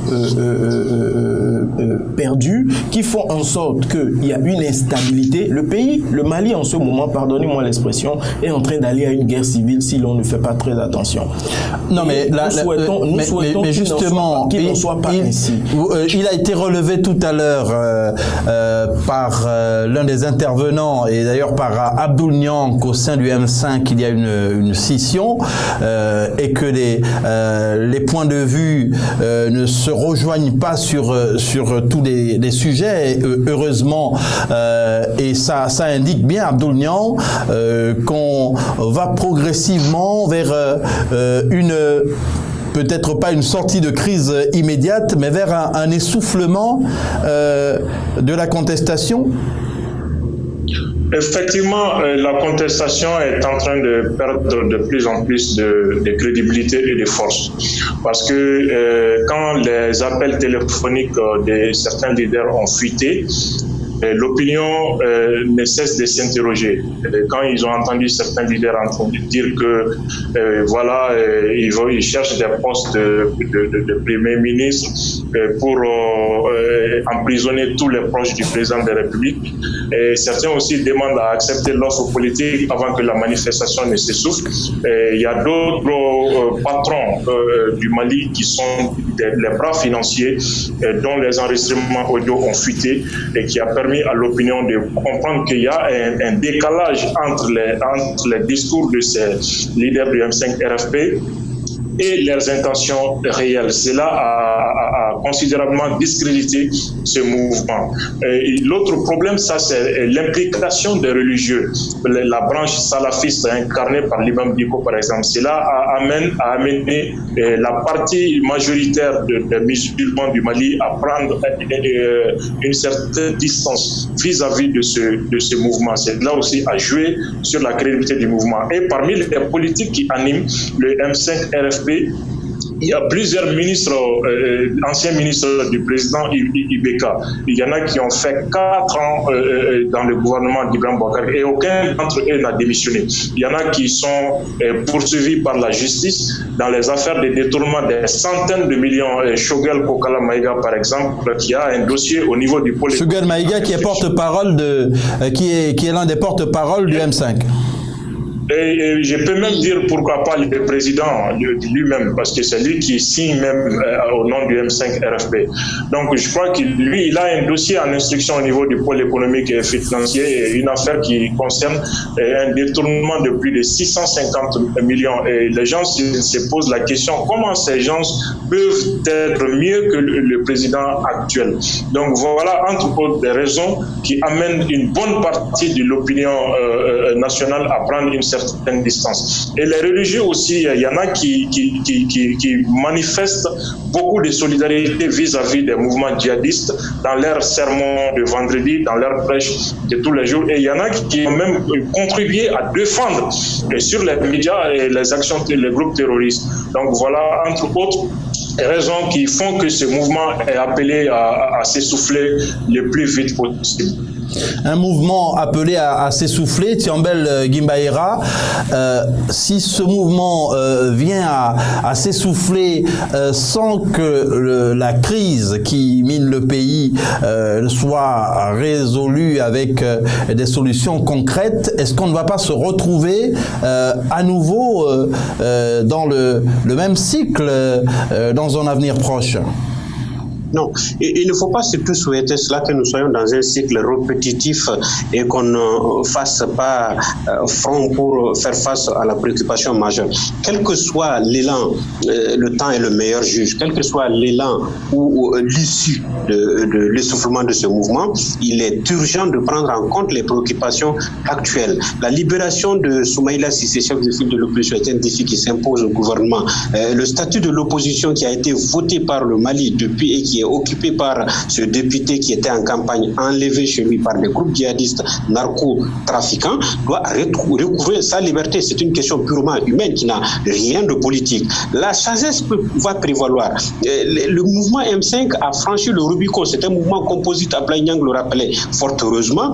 perdues, qui font en sorte qu'il y a une instabilité. Le pays, le Mali en ce moment, pardonnez-moi l'expression, est en train d'aller à une guerre civile si l'on ne fait pas très attention. Non, mais nous souhaitons mais justement, qu'il n'en soit pas ainsi. Il a été relevé tout à l'heure par l'un des intervenants et d'ailleurs par Abdoul Niang qu'au sein du M5 il y a une scission et que les points de vue ne se rejoignent pas sur tous les sujets. Heureusement, et ça indique bien, Abdoul Niang, qu'on va progressivement vers peut-être pas une sortie de crise immédiate, mais vers un essoufflement de la contestation. Effectivement, la contestation est en train de perdre de plus en plus de crédibilité et de force. Parce que quand les appels téléphoniques de certains leaders ont fuité, l'opinion ne cesse de s'interroger. Quand ils ont entendu certains leaders dire que ils cherchent des postes de premier ministre pour emprisonner tous les proches du président de la République. Et certains aussi demandent à accepter l'offre politique avant que la manifestation ne s'essouffle. Il y a d'autres patrons du Mali qui sont les bras financiers dont les enregistrements audio ont fuité et qui a permis à l'opinion de comprendre qu'il y a un décalage entre les discours de ces leaders du M5 RFP et leurs intentions réelles. Cela a considérablement discrédité ce mouvement. L'autre problème, ça, c'est l'implication des religieux. La branche salafiste incarnée par l'imam Diko, par exemple, cela a amené la partie majoritaire des musulmans du Mali à prendre une certaine distance vis-à-vis de ce mouvement. Cela aussi a joué sur la crédibilité du mouvement. Et parmi les politiques qui animent le M5 RFP, il y a plusieurs ministres, anciens ministres du président Ibeka. Il y en a qui ont fait 4 ans dans le gouvernement d'Ibrahim Boubacar et aucun d'entre eux n'a démissionné. Il y en a qui sont poursuivis par la justice dans les affaires de détournement des centaines de millions. Choguel Kokala Maïga, par exemple, qui a un dossier au niveau du pôle. Choguel Maïga qui est porte-parole qui est l'un des porte-parole du M5. Et je peux même dire pourquoi pas le président lui-même, parce que c'est lui qui signe même au nom du M5 RFP. Donc je crois qu'il il a un dossier en instruction au niveau du pôle économique et financier, et une affaire qui concerne un détournement de plus de 650 millions. Et les gens se posent la question, comment ces gens peuvent être mieux que le président actuel? Donc voilà, entre autres, des raisons qui amènent une bonne partie de l'opinion nationale à prendre une certaine distance. Et les religieux aussi, il y en a qui manifestent beaucoup de solidarité vis-à-vis des mouvements djihadistes dans leurs sermons de vendredi, dans leurs prêches de tous les jours. Et il y en a qui ont même contribué à défendre sur les médias et les actions des groupes terroristes. Donc voilà, entre autres, raisons qui font que ce mouvement est appelé à s'essouffler le plus vite possible. Un mouvement appelé à s'essouffler, Tiambel Gimbaïra, si ce mouvement vient à s'essouffler sans que la crise qui mine le pays soit résolue avec des solutions concrètes, est-ce qu'on ne va pas se retrouver à nouveau dans le même cycle dans un avenir proche? Non, il ne faut pas surtout souhaiter cela, que nous soyons dans un cycle répétitif et qu'on ne fasse pas front pour faire face à la préoccupation majeure. Quel que soit l'élan, le temps est le meilleur juge, quel que soit l'élan ou l'issue de l'essoufflement de ce mouvement, il est urgent de prendre en compte les préoccupations actuelles. La libération de Soumaïla Cissé, chef de file de l'opposition, est un défi qui s'impose au gouvernement. Le statut de l'opposition qui a été voté par le Mali depuis et qui est occupé par ce député qui était en campagne, enlevé chez lui par des groupes djihadistes narco-trafiquants, doit recouvrer sa liberté. C'est une question purement humaine qui n'a rien de politique. La sagesse va prévaloir. Le mouvement M5 a franchi le Rubicon. C'est un mouvement composite, Ablaï Niang le rappelait fort heureusement.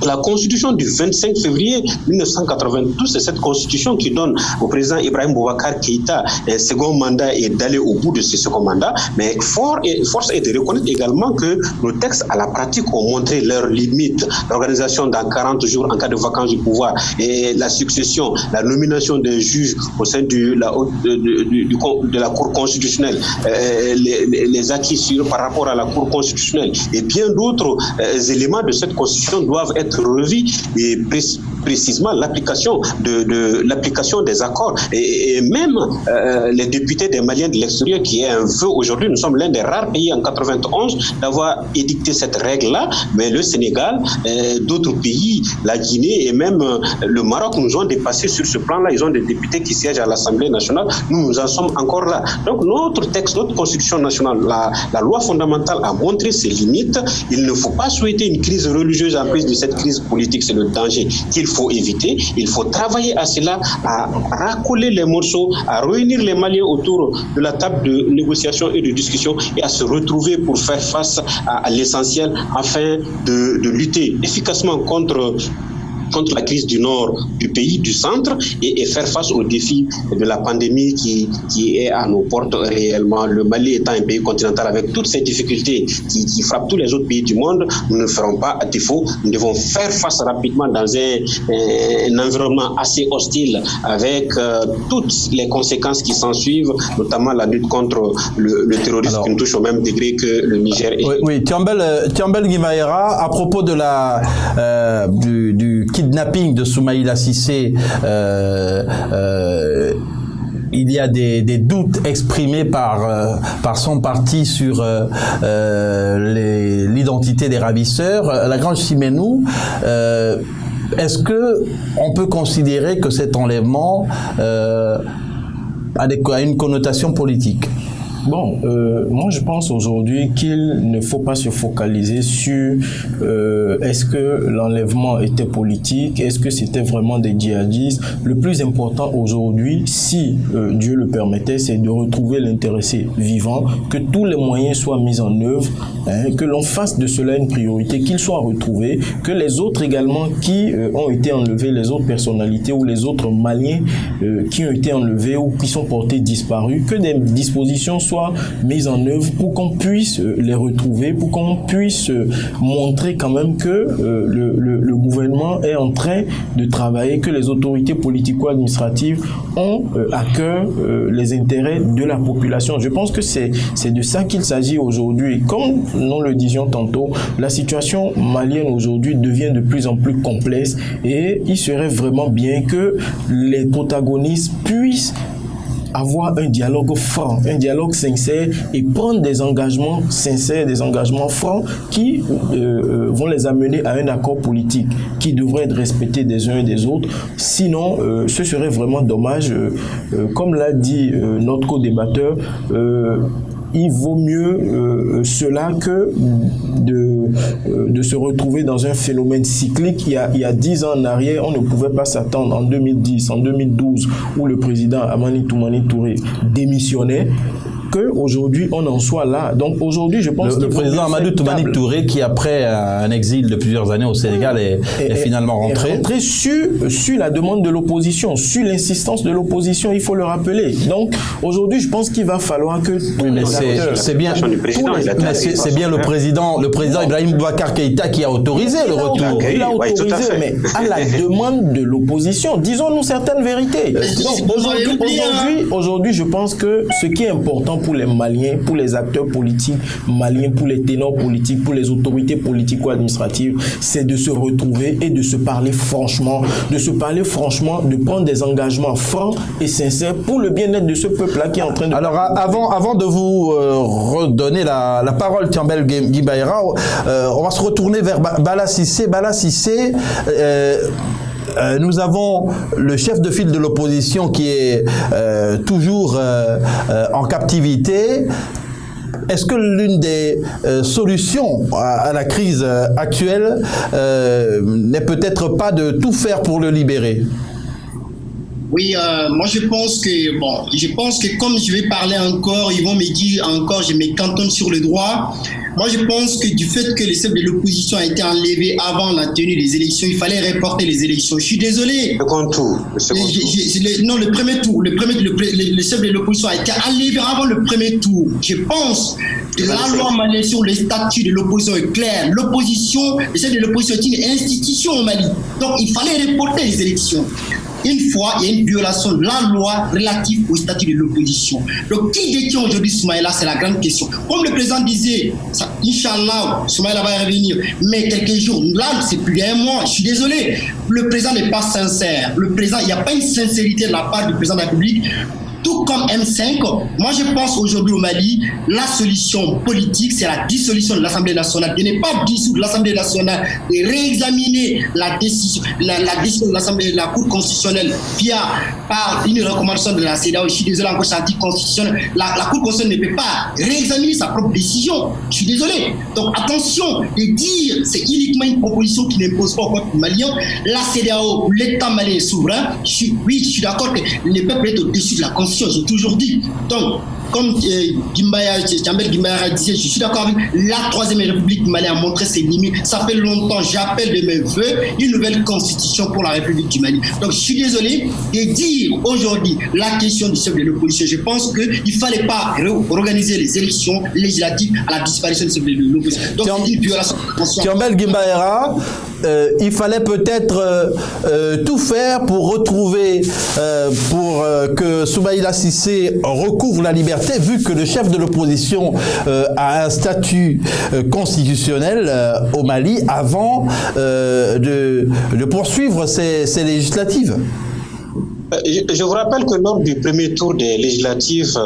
La constitution du 25 février 1992, c'est cette constitution qui donne au président Ibrahim Boubacar Keïta un second mandat et d'aller au bout de ce second mandat. Mais force est de reconnaître également que nos textes à la pratique ont montré leurs limites. L'organisation dans 40 jours en cas de vacance du pouvoir et la succession, la nomination des juges au sein de la Cour constitutionnelle, les acquis par rapport à la Cour constitutionnelle et bien d'autres éléments de cette constitution doivent être revus et précisément l'application des accords et même les députés des Maliens de l'extérieur qui est un vœu aujourd'hui. Nous sommes l'un des rares pays en 91 d'avoir édicté cette règle-là, mais le Sénégal, d'autres pays, la Guinée et même le Maroc nous ont dépassé sur ce plan-là. Ils ont des députés qui siègent à l'Assemblée nationale. Nous en sommes encore là. Donc notre texte, notre constitution nationale, la loi fondamentale a montré ses limites. Il ne faut pas souhaiter une crise religieuse en plus de cette crise politique. C'est le danger qu'il faut éviter. Il faut travailler à cela, à racoler les morceaux, à réunir les Maliens autour de la table de négociation et de discussion et à se retrouver pour faire face à l'essentiel afin de lutter efficacement contre la crise du nord du pays, du centre, et faire face aux défis de la pandémie qui est à nos portes réellement. Le Mali étant un pays continental avec toutes ces difficultés qui frappent tous les autres pays du monde, nous ne ferons pas à défaut. Nous devons faire face rapidement dans un environnement assez hostile avec toutes les conséquences qui s'en suivent, notamment la lutte contre le terrorisme qui nous touche au même degré que le Niger. Oui, Thiambel Guimaera, à propos de du kidnapping de Soumaïla Cissé, il y a des doutes exprimés par son parti sur l'identité des ravisseurs. Lagrange Simenou, est-ce que on peut considérer que cet enlèvement a une connotation politique? Bon, moi je pense aujourd'hui qu'il ne faut pas se focaliser sur est-ce que l'enlèvement était politique, est-ce que c'était vraiment des djihadistes. Le plus important aujourd'hui, si Dieu le permettait, c'est de retrouver l'intéressé vivant, que tous les moyens soient mis en œuvre, que l'on fasse de cela une priorité, qu'il soit retrouvé, que les autres également qui ont été enlevés, les autres personnalités ou les autres Maliens qui ont été enlevés ou qui sont portés disparus, que des dispositions soient mises en œuvre pour qu'on puisse les retrouver, pour qu'on puisse montrer quand même que le gouvernement est en train de travailler, que les autorités politico-administratives ont à cœur les intérêts de la population. Je pense que c'est de ça qu'il s'agit aujourd'hui. Comme nous le disions tantôt, la situation malienne aujourd'hui devient de plus en plus complexe et il serait vraiment bien que les protagonistes puissent avoir un dialogue franc, un dialogue sincère et prendre des engagements sincères, des engagements francs qui vont les amener à un accord politique qui devrait être respecté des uns et des autres. Sinon, ce serait vraiment dommage. Comme l'a dit notre co-débatteur, il vaut mieux cela que de se retrouver dans un phénomène cyclique. Il y a 10 ans en arrière, on ne pouvait pas s'attendre en 2010, en 2012, où le président Amani Toumani Touré démissionnait, qu'aujourd'hui on en soit là. Donc aujourd'hui, je pense que le président Amadou Toumani Touré, qui après un exil de plusieurs années au Sénégal est finalement rentré sur la demande de l'opposition, sur l'insistance de l'opposition, il faut le rappeler. Donc aujourd'hui, je pense qu'il va falloir que c'est bien le président Ibrahim Boubacar Keïta qui a autorisé le retour. Il a autorisé, mais à la demande de l'opposition, disons-nous certaines vérités. Aujourd'hui, je pense que ce qui est important pour les Maliens, pour les acteurs politiques maliens, pour les ténors politiques, pour les autorités politico-administratives, c'est de se retrouver et de se parler franchement, de prendre des engagements francs et sincères pour le bien-être de ce peuple-là qui est en train de... Alors, avant de vous redonner la parole, Thiambel Guimaera, on va se retourner vers Bala Cissé. Bala Cissé, nous avons le chef de file de l'opposition qui est toujours en captivité. Est-ce que l'une des solutions à la crise actuelle n'est peut-être pas de tout faire pour le libérer? Oui, moi je pense que comme je vais parler encore, ils vont me dire encore, je me cantonne sur le droit. Moi, je pense que du fait que le chef de l'opposition a été enlevé avant la tenue des élections, il fallait reporter les élections. Je suis désolé. Second tour. Non, le premier tour. Le chef de l'opposition a été enlevé avant le premier tour. Je pense que la loi malienne sur le statut de l'opposition est claire. L'opposition, le chef de l'opposition est une institution au Mali. Donc, il fallait reporter les élections. Une fois, il y a une violation de la loi relative au statut de l'opposition. Donc, qui détient aujourd'hui Soumaïla, c'est la grande question. Comme le président disait, Inch'Allah, Soumaïla va revenir. Mais quelques jours, là, c'est plus d'un mois. Je suis désolé. Le président n'est pas sincère. Le président, il n'y a pas une sincérité de la part du président de la République. Tout comme M5, moi je pense aujourd'hui au Mali, la solution politique, c'est la dissolution de l'Assemblée nationale. De ne pas dissoudre l'Assemblée nationale, de réexaminer la décision de l'Assemblée de la Cour constitutionnelle par une recommandation de la CEDEAO. Je suis désolé, encore c'est anticonstitutionnel. La Cour constitutionnelle ne peut pas réexaminer sa propre décision. Je suis désolé. Donc attention, de dire c'est uniquement une proposition qui n'impose pas au peuple malien. La CEDEAO, l'État malien est souverain. Je suis d'accord que le peuple est au-dessus de la Constitution. J'ai toujours dit. Donc, comme Djambel Guimbaya disait, je suis d'accord avec la Troisième République du Mali a montré ses limites. Ça fait longtemps, j'appelle de mes voeux une nouvelle constitution pour la République du Mali. Donc, je suis désolé de dire aujourd'hui la question du chef de l'opposition. Je pense qu'il ne fallait pas organiser les élections législatives à la disparition du chef de l'opposition. Donc, c'est une violation de conscience. Djambel Guimbaya, il fallait peut-être tout faire pour retrouver, pour que Soumaïla Cissé recouvre la liberté, vu que le chef de l'opposition a un statut constitutionnel au Mali avant de poursuivre ces législatives. Je vous rappelle que lors du premier tour des législatives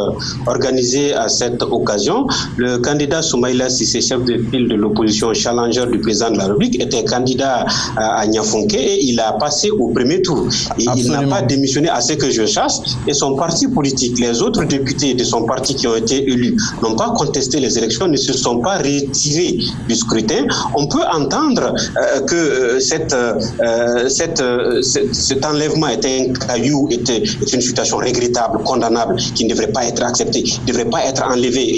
organisées à cette occasion, le candidat Soumaïla Cissé, chef de file de l'opposition, challenger du président de la République, était candidat à Niafonké et il a passé au premier tour. Et il n'a pas démissionné à ce que je sache. Et son parti politique, les autres députés de son parti qui ont été élus, n'ont pas contesté les élections, ne se sont pas retirés du scrutin. On peut entendre que cet enlèvement était un caillou, est une situation regrettable, condamnable, qui ne devrait pas être acceptée, ne devrait pas être enlevée.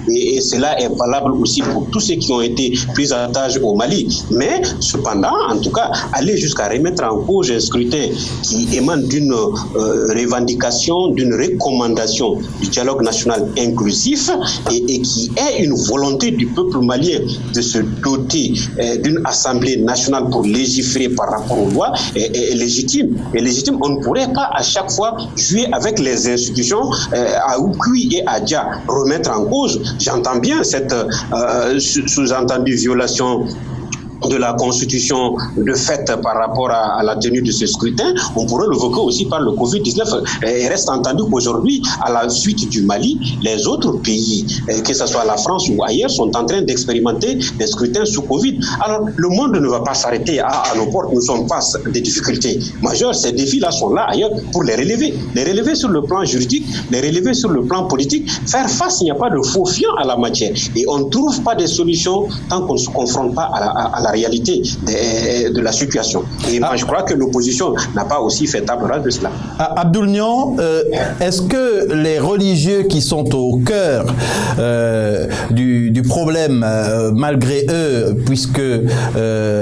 Et cela est valable aussi pour tous ceux qui ont été pris en otage au Mali. Mais cependant, en tout cas, aller jusqu'à remettre en cause un scrutin qui émane d'une revendication, d'une recommandation du dialogue national inclusif et qui est une volonté du peuple malien de se doter d'une assemblée nationale pour légiférer par rapport aux lois est légitime. Et légitime, on ne pourrait pas à chaque fois jouer avec les institutions à Oukui et à Dia, remettre en cause. J'entends bien cette sous-entendue violation de la Constitution de fait par rapport à la tenue de ce scrutin. On pourrait l'évoquer aussi par le Covid-19. Il reste entendu qu'aujourd'hui, à la suite du Mali, les autres pays, que ce soit la France ou ailleurs, sont en train d'expérimenter des scrutins sous Covid. Alors, le monde ne va pas s'arrêter à nos portes. Nous sommes face à des difficultés majeures. Ces défis-là sont là ailleurs pour les relever. Les relever sur le plan juridique, les relever sur le plan politique. Faire face, il n'y a pas de faux-fiant à la matière. Et on ne trouve pas de solutions tant qu'on ne se confronte pas à la réalité de la situation. Et moi, je crois que l'opposition n'a pas aussi fait table rase de cela. Abdoul Niang, est-ce que les religieux qui sont au cœur du problème, malgré eux, puisque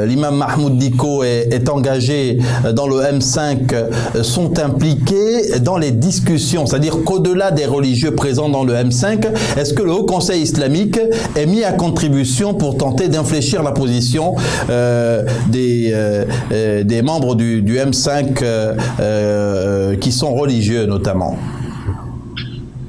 l'imam Mahmoud Dicko est engagé dans le M5, sont impliqués dans les discussions, c'est-à-dire qu'au-delà des religieux présents dans le M5, est-ce que le Haut Conseil islamique est mis à contribution pour tenter d'infléchir la position des membres du M5 qui sont religieux notamment?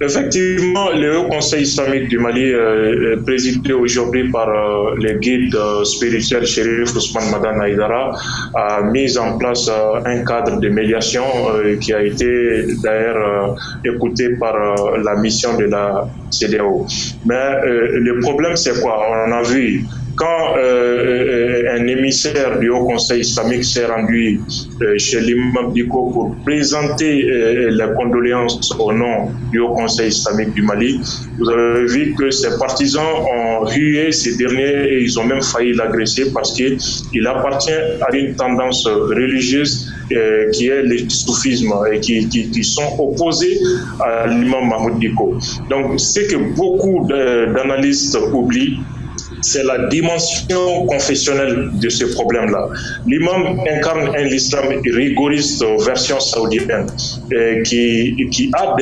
Effectivement, le Haut Conseil islamique du Mali est présidé aujourd'hui par le guide spirituel Chérif Ousmane Madan Haïdara, a mis en place un cadre de médiation qui a été d'ailleurs écouté par la mission de la CEDEAO. Mais le problème, c'est quoi? On a vu quand un émissaire du Haut Conseil islamique s'est rendu chez l'imam Dicko pour présenter les condoléances au nom du Haut Conseil islamique du Mali, vous avez vu que ses partisans ont hué ces derniers et ils ont même failli l'agresser parce qu'il appartient à une tendance religieuse qui est le soufisme et qui sont opposés à l'imam Mahmoud Dicko. Donc, ce que beaucoup d'analystes oublient, c'est la dimension confessionnelle de ce problème-là. L'imam incarne un islam rigoriste version saoudienne qui a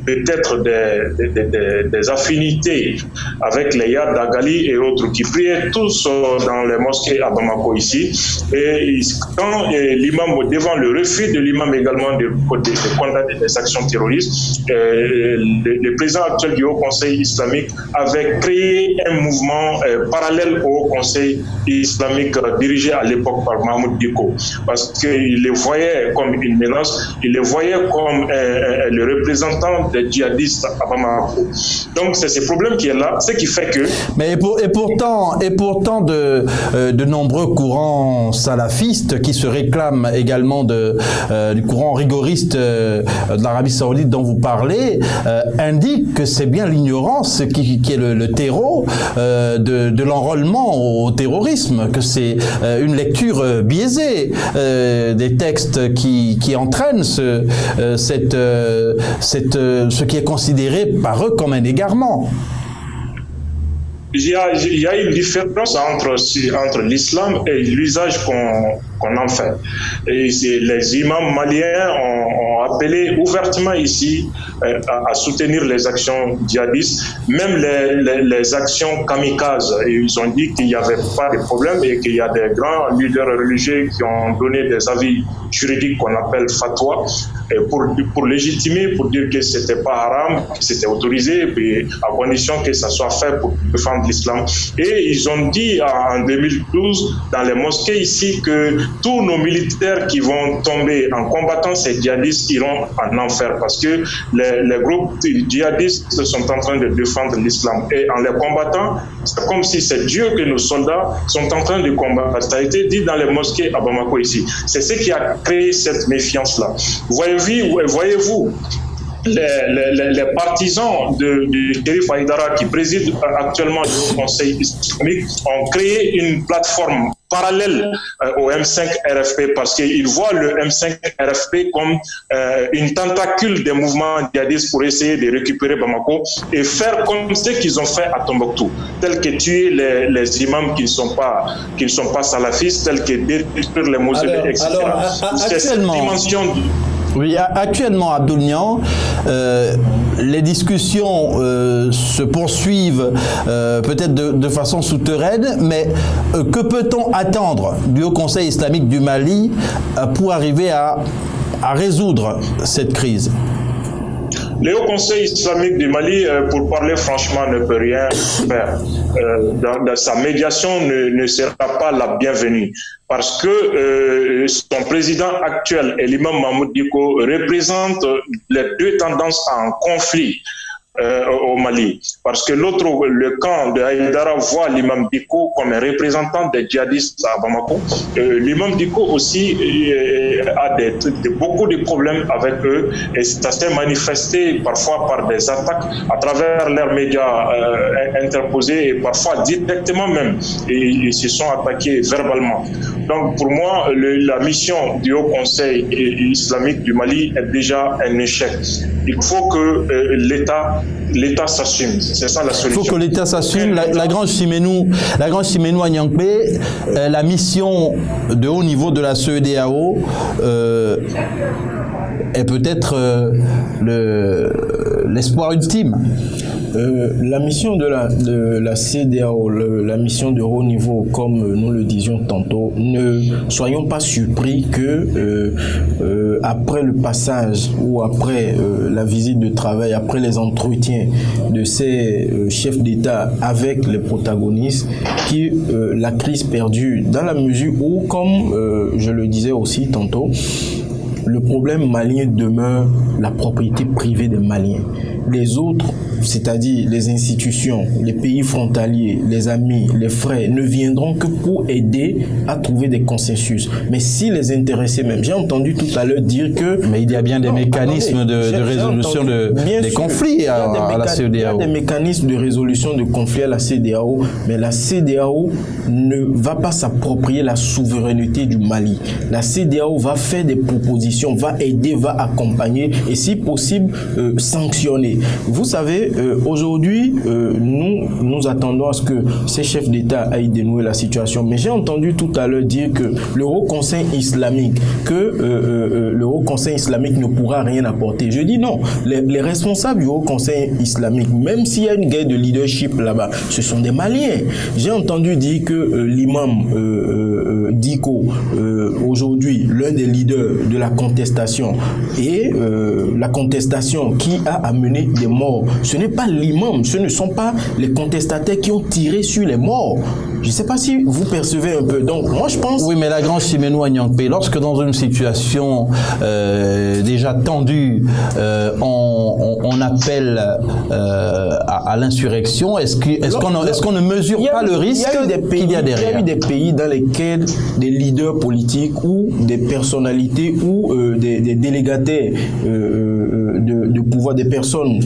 peut-être des affinités avec les Yad d'Agali et autres qui priaient tous dans les mosquées à Bamako ici. Et quand l'imam, devant le refus de l'imam également de condamner les actions terroristes, le président actuel du Haut Conseil islamique avait créé un mouvement parallèle au Haut Conseil islamique dirigé à l'époque par Mahmoud Dicko, parce qu'il les voyait comme une menace, il les voyait comme le représentant des djihadistes à Bamako. Donc c'est ce problème qui est là, ce qui fait que... Mais et pourtant de nombreux courants salafistes qui se réclament également du courant rigoriste de l'Arabie Saoudite dont vous parlez indiquent que c'est bien l'ignorance qui est le terreau de l'enrôlement au terrorisme, que c'est une lecture biaisée des textes qui entraînent ce qui est considéré par eux comme un égarement. Il y a une différence entre l'islam et l'usage qu'on en fait. Et les imams maliens ont appelé ouvertement ici à soutenir les actions djihadistes, même les actions kamikazes. Ils ont dit qu'il n'y avait pas de problème et qu'il y a des grands leaders religieux qui ont donné des avis juridiques qu'on appelle fatwa pour légitimer, pour dire que c'était pas haram, que c'était autorisé, puis à condition que ça soit fait pour défendre l'islam. Et ils ont dit en 2012 dans les mosquées ici que tous nos militaires qui vont tomber en combattant ces djihadistes iront en enfer, parce que les groupes djihadistes sont en train de défendre l'islam. Et en les combattant, c'est comme si c'est Dieu que nos soldats sont en train de combattre. Ça a été dit dans les mosquées à Bamako ici. C'est ce qui a créé cette méfiance-là. Voyez-vous, les partisans du Chérif Haïdara qui préside actuellement le Conseil islamique ont créé une plateforme parallèle au M5 RFP parce qu'ils voient le M5 RFP comme une tentacule des mouvements djihadistes pour essayer de récupérer Bamako et faire comme ce qu'ils ont fait à Tombouctou, tel que tuer les imams qui ne sont pas salafistes, tel que détruire les mausolées, etc. C'est cette dimension... Oui, actuellement, Abdoul Niang, les discussions se poursuivent peut-être de façon souterraine, mais que peut-on attendre du Haut Conseil islamique du Mali pour arriver à résoudre cette crise ? Le Haut Conseil islamique du Mali, pour parler franchement, ne peut rien faire. Dans sa médiation ne sera pas la bienvenue. Parce que son président actuel, l'imam Mahmoud Dicko, représente les deux tendances en conflit au Mali. Parce que le camp de Haïdara voit l'imam Dicko comme un représentant des djihadistes à Bamako. L'imam Dicko aussi a beaucoup de problèmes avec eux et ça s'est manifesté parfois par des attaques à travers leurs médias interposés et parfois directement même. Et ils se sont attaqués verbalement. Donc pour moi, la mission du Haut Conseil islamique du Mali est déjà un échec. Il faut que l'État s'assume. C'est ça la solution. Il faut que l'État s'assume. La Grande Chiménou à Niankpé, la mission de haut niveau de la CEDEAO est peut-être l'espoir ultime. La mission de la CEDEAO, la mission de haut niveau, comme nous le disions tantôt, ne soyons pas surpris que après le passage ou après la visite de travail, après les entretiens de ces chefs d'État avec les protagonistes, qui la crise perdure dans la mesure où, comme je le disais aussi tantôt, le problème malien demeure la propriété privée des Maliens. Les autres, c'est-à-dire les institutions, les pays frontaliers, les amis, les frères, ne viendront que pour aider à trouver des consensus. Mais si les intéressés même, j'ai entendu tout à l'heure dire que... Mais il y a bien des mécanismes de résolution des conflits à la CEDEAO. Il y a des mécanismes de résolution de conflits à la CEDEAO, mais la CEDEAO ne va pas s'approprier la souveraineté du Mali. La CEDEAO va faire des propositions, va aider, va accompagner et si possible sanctionner. Vous savez, aujourd'hui, nous attendons à ce que ces chefs d'État aillent dénouer la situation. Mais j'ai entendu tout à l'heure dire que le Haut Conseil islamique, ne pourra rien apporter. Je dis non. Les responsables du Haut Conseil islamique, même s'il y a une guerre de leadership là-bas, ce sont des Maliens. J'ai entendu dire que l'imam Diko, aujourd'hui, l'un des leaders de la contestation, et la contestation qui a amené des morts, ce n'est pas l'imam, ce ne sont pas les contestataires qui ont tiré sur les morts. Je ne sais pas si vous percevez un peu. Donc, moi, je pense... Oui, mais la grande Simenou Agnankpé, lorsque dans une situation déjà tendue, on appelle à l'insurrection, est-ce qu'on ne mesure pas le risque qu'il y a derrière? Il y a eu des pays dans lesquels des leaders politiques ou des personnalités ou des délégataires de pouvoir, des personnes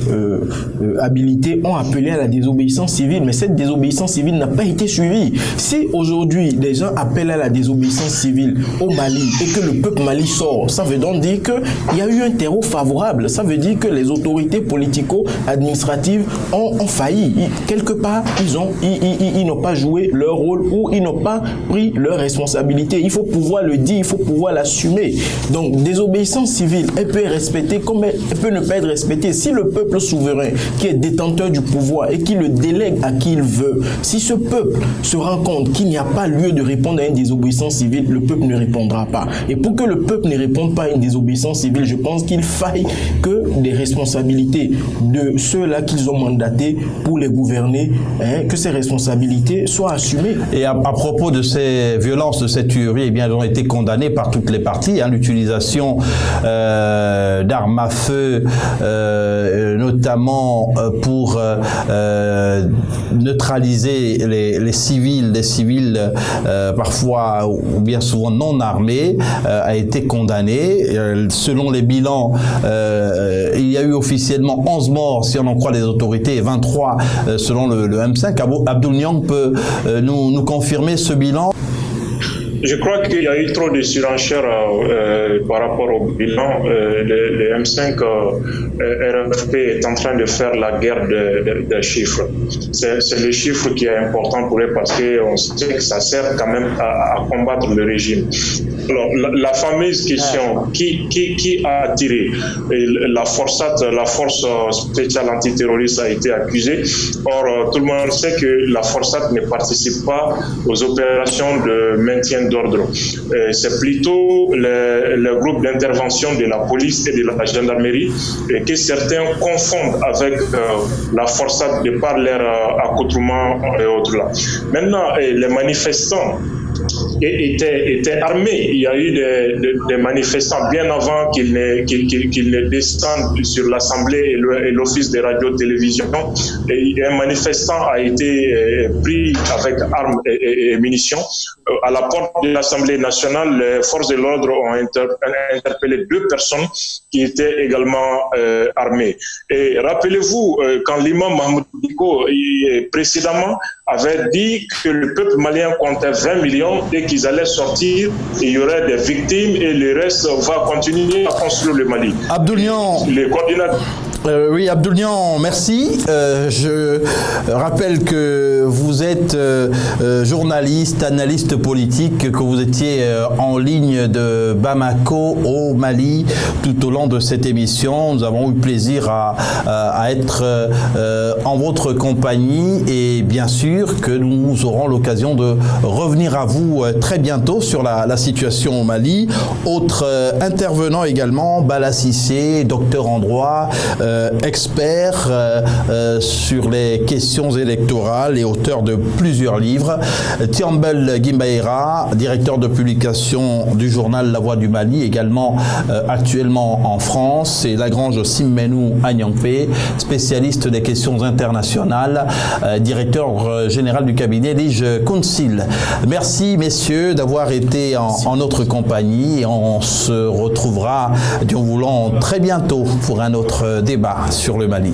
habilitées ont appelé à la désobéissance civile, mais cette désobéissance civile n'a pas été suivie. Si aujourd'hui des gens appellent à la désobéissance civile au Mali et que le peuple Mali sort, ça veut donc dire qu'il y a eu un terreau favorable. Ça veut dire que les autorités politico-administratives ont failli. Quelque part, ils n'ont pas joué leur rôle ou ils n'ont pas pris leur responsabilité. Il faut pouvoir le dire, il faut pouvoir l'assumer. Donc, désobéissance civile, elle peut être respectée comme elle peut ne pas être respectée. Si le peuple souverain, qui est détenteur du pouvoir et qui le délègue à qui il veut, si ce peuple se rend compte qu'il n'y a pas lieu de répondre à une désobéissance civile, le peuple ne répondra pas. Et pour que le peuple ne réponde pas à une désobéissance civile, je pense qu'il faille que des responsabilités de ceux-là qu'ils ont mandatés pour les gouverner, que ces responsabilités soient assumées. Et à propos de ces violences, de ces tueries, eh bien, elles ont été condamnées par toutes les parties. L'utilisation d'armes à feu, notamment pour neutraliser les civils parfois ou bien souvent non armés, a été condamnée. Selon les bilans, il y a eu officiellement 11 morts, si on en croit les autorités, et 23 selon le M5. Abdoul Niang peut nous confirmer ce bilan? Je crois qu'il y a eu trop de surenchère par rapport au bilan. Le M5 RFP est en train de faire la guerre des chiffres. C'est le chiffre qui est important pour eux parce qu'on sait que ça sert quand même à combattre le régime. Alors, la fameuse question, qui a tiré? La force spéciale antiterroriste a été accusée. Or, tout le monde sait que la Forçat ne participe pas aux opérations de maintien d'ordre. C'est plutôt le groupe d'intervention de la police et de la gendarmerie que certains confondent avec la Forçat de par leur accoutrement et autres là. Maintenant, les manifestants étaient armés. Il y a eu des manifestants bien avant qu'ils ne descendent sur l'Assemblée et l'Office de radio-télévision. Un manifestant a été pris avec armes et munitions. À la porte de l'Assemblée nationale, les forces de l'ordre ont interpellé 2 personnes qui étaient également armées. Et rappelez-vous, quand l'imam Mahmoud Diko précédemment avait dit que le peuple malien comptait 20 millions et qu'ils allaient sortir, et il y aurait des victimes et le reste va continuer à construire le Mali. Abdoul Niang. Les coordinateurs. Oui, Abdoul Niang, merci. Je rappelle que vous êtes journaliste, analyste politique, que vous étiez en ligne de Bamako au Mali tout au long de cette émission. Nous avons eu plaisir à être en votre compagnie et bien sûr que nous aurons l'occasion de revenir à vous très bientôt sur la situation au Mali. Autre intervenant également, Bala Cissé, docteur en droit, expert sur les questions électorales et auteur de plusieurs livres. Tiambel Gimbaïra, directeur de publication du journal La Voix du Mali, également actuellement en France, et Lagrange Simenou Agnankpé, spécialiste des questions internationales, directeur général du cabinet Lige Council. Merci messieurs d'avoir été en notre compagnie et on se retrouvera, Dieu voulant, très bientôt pour un autre débat sur le Mali.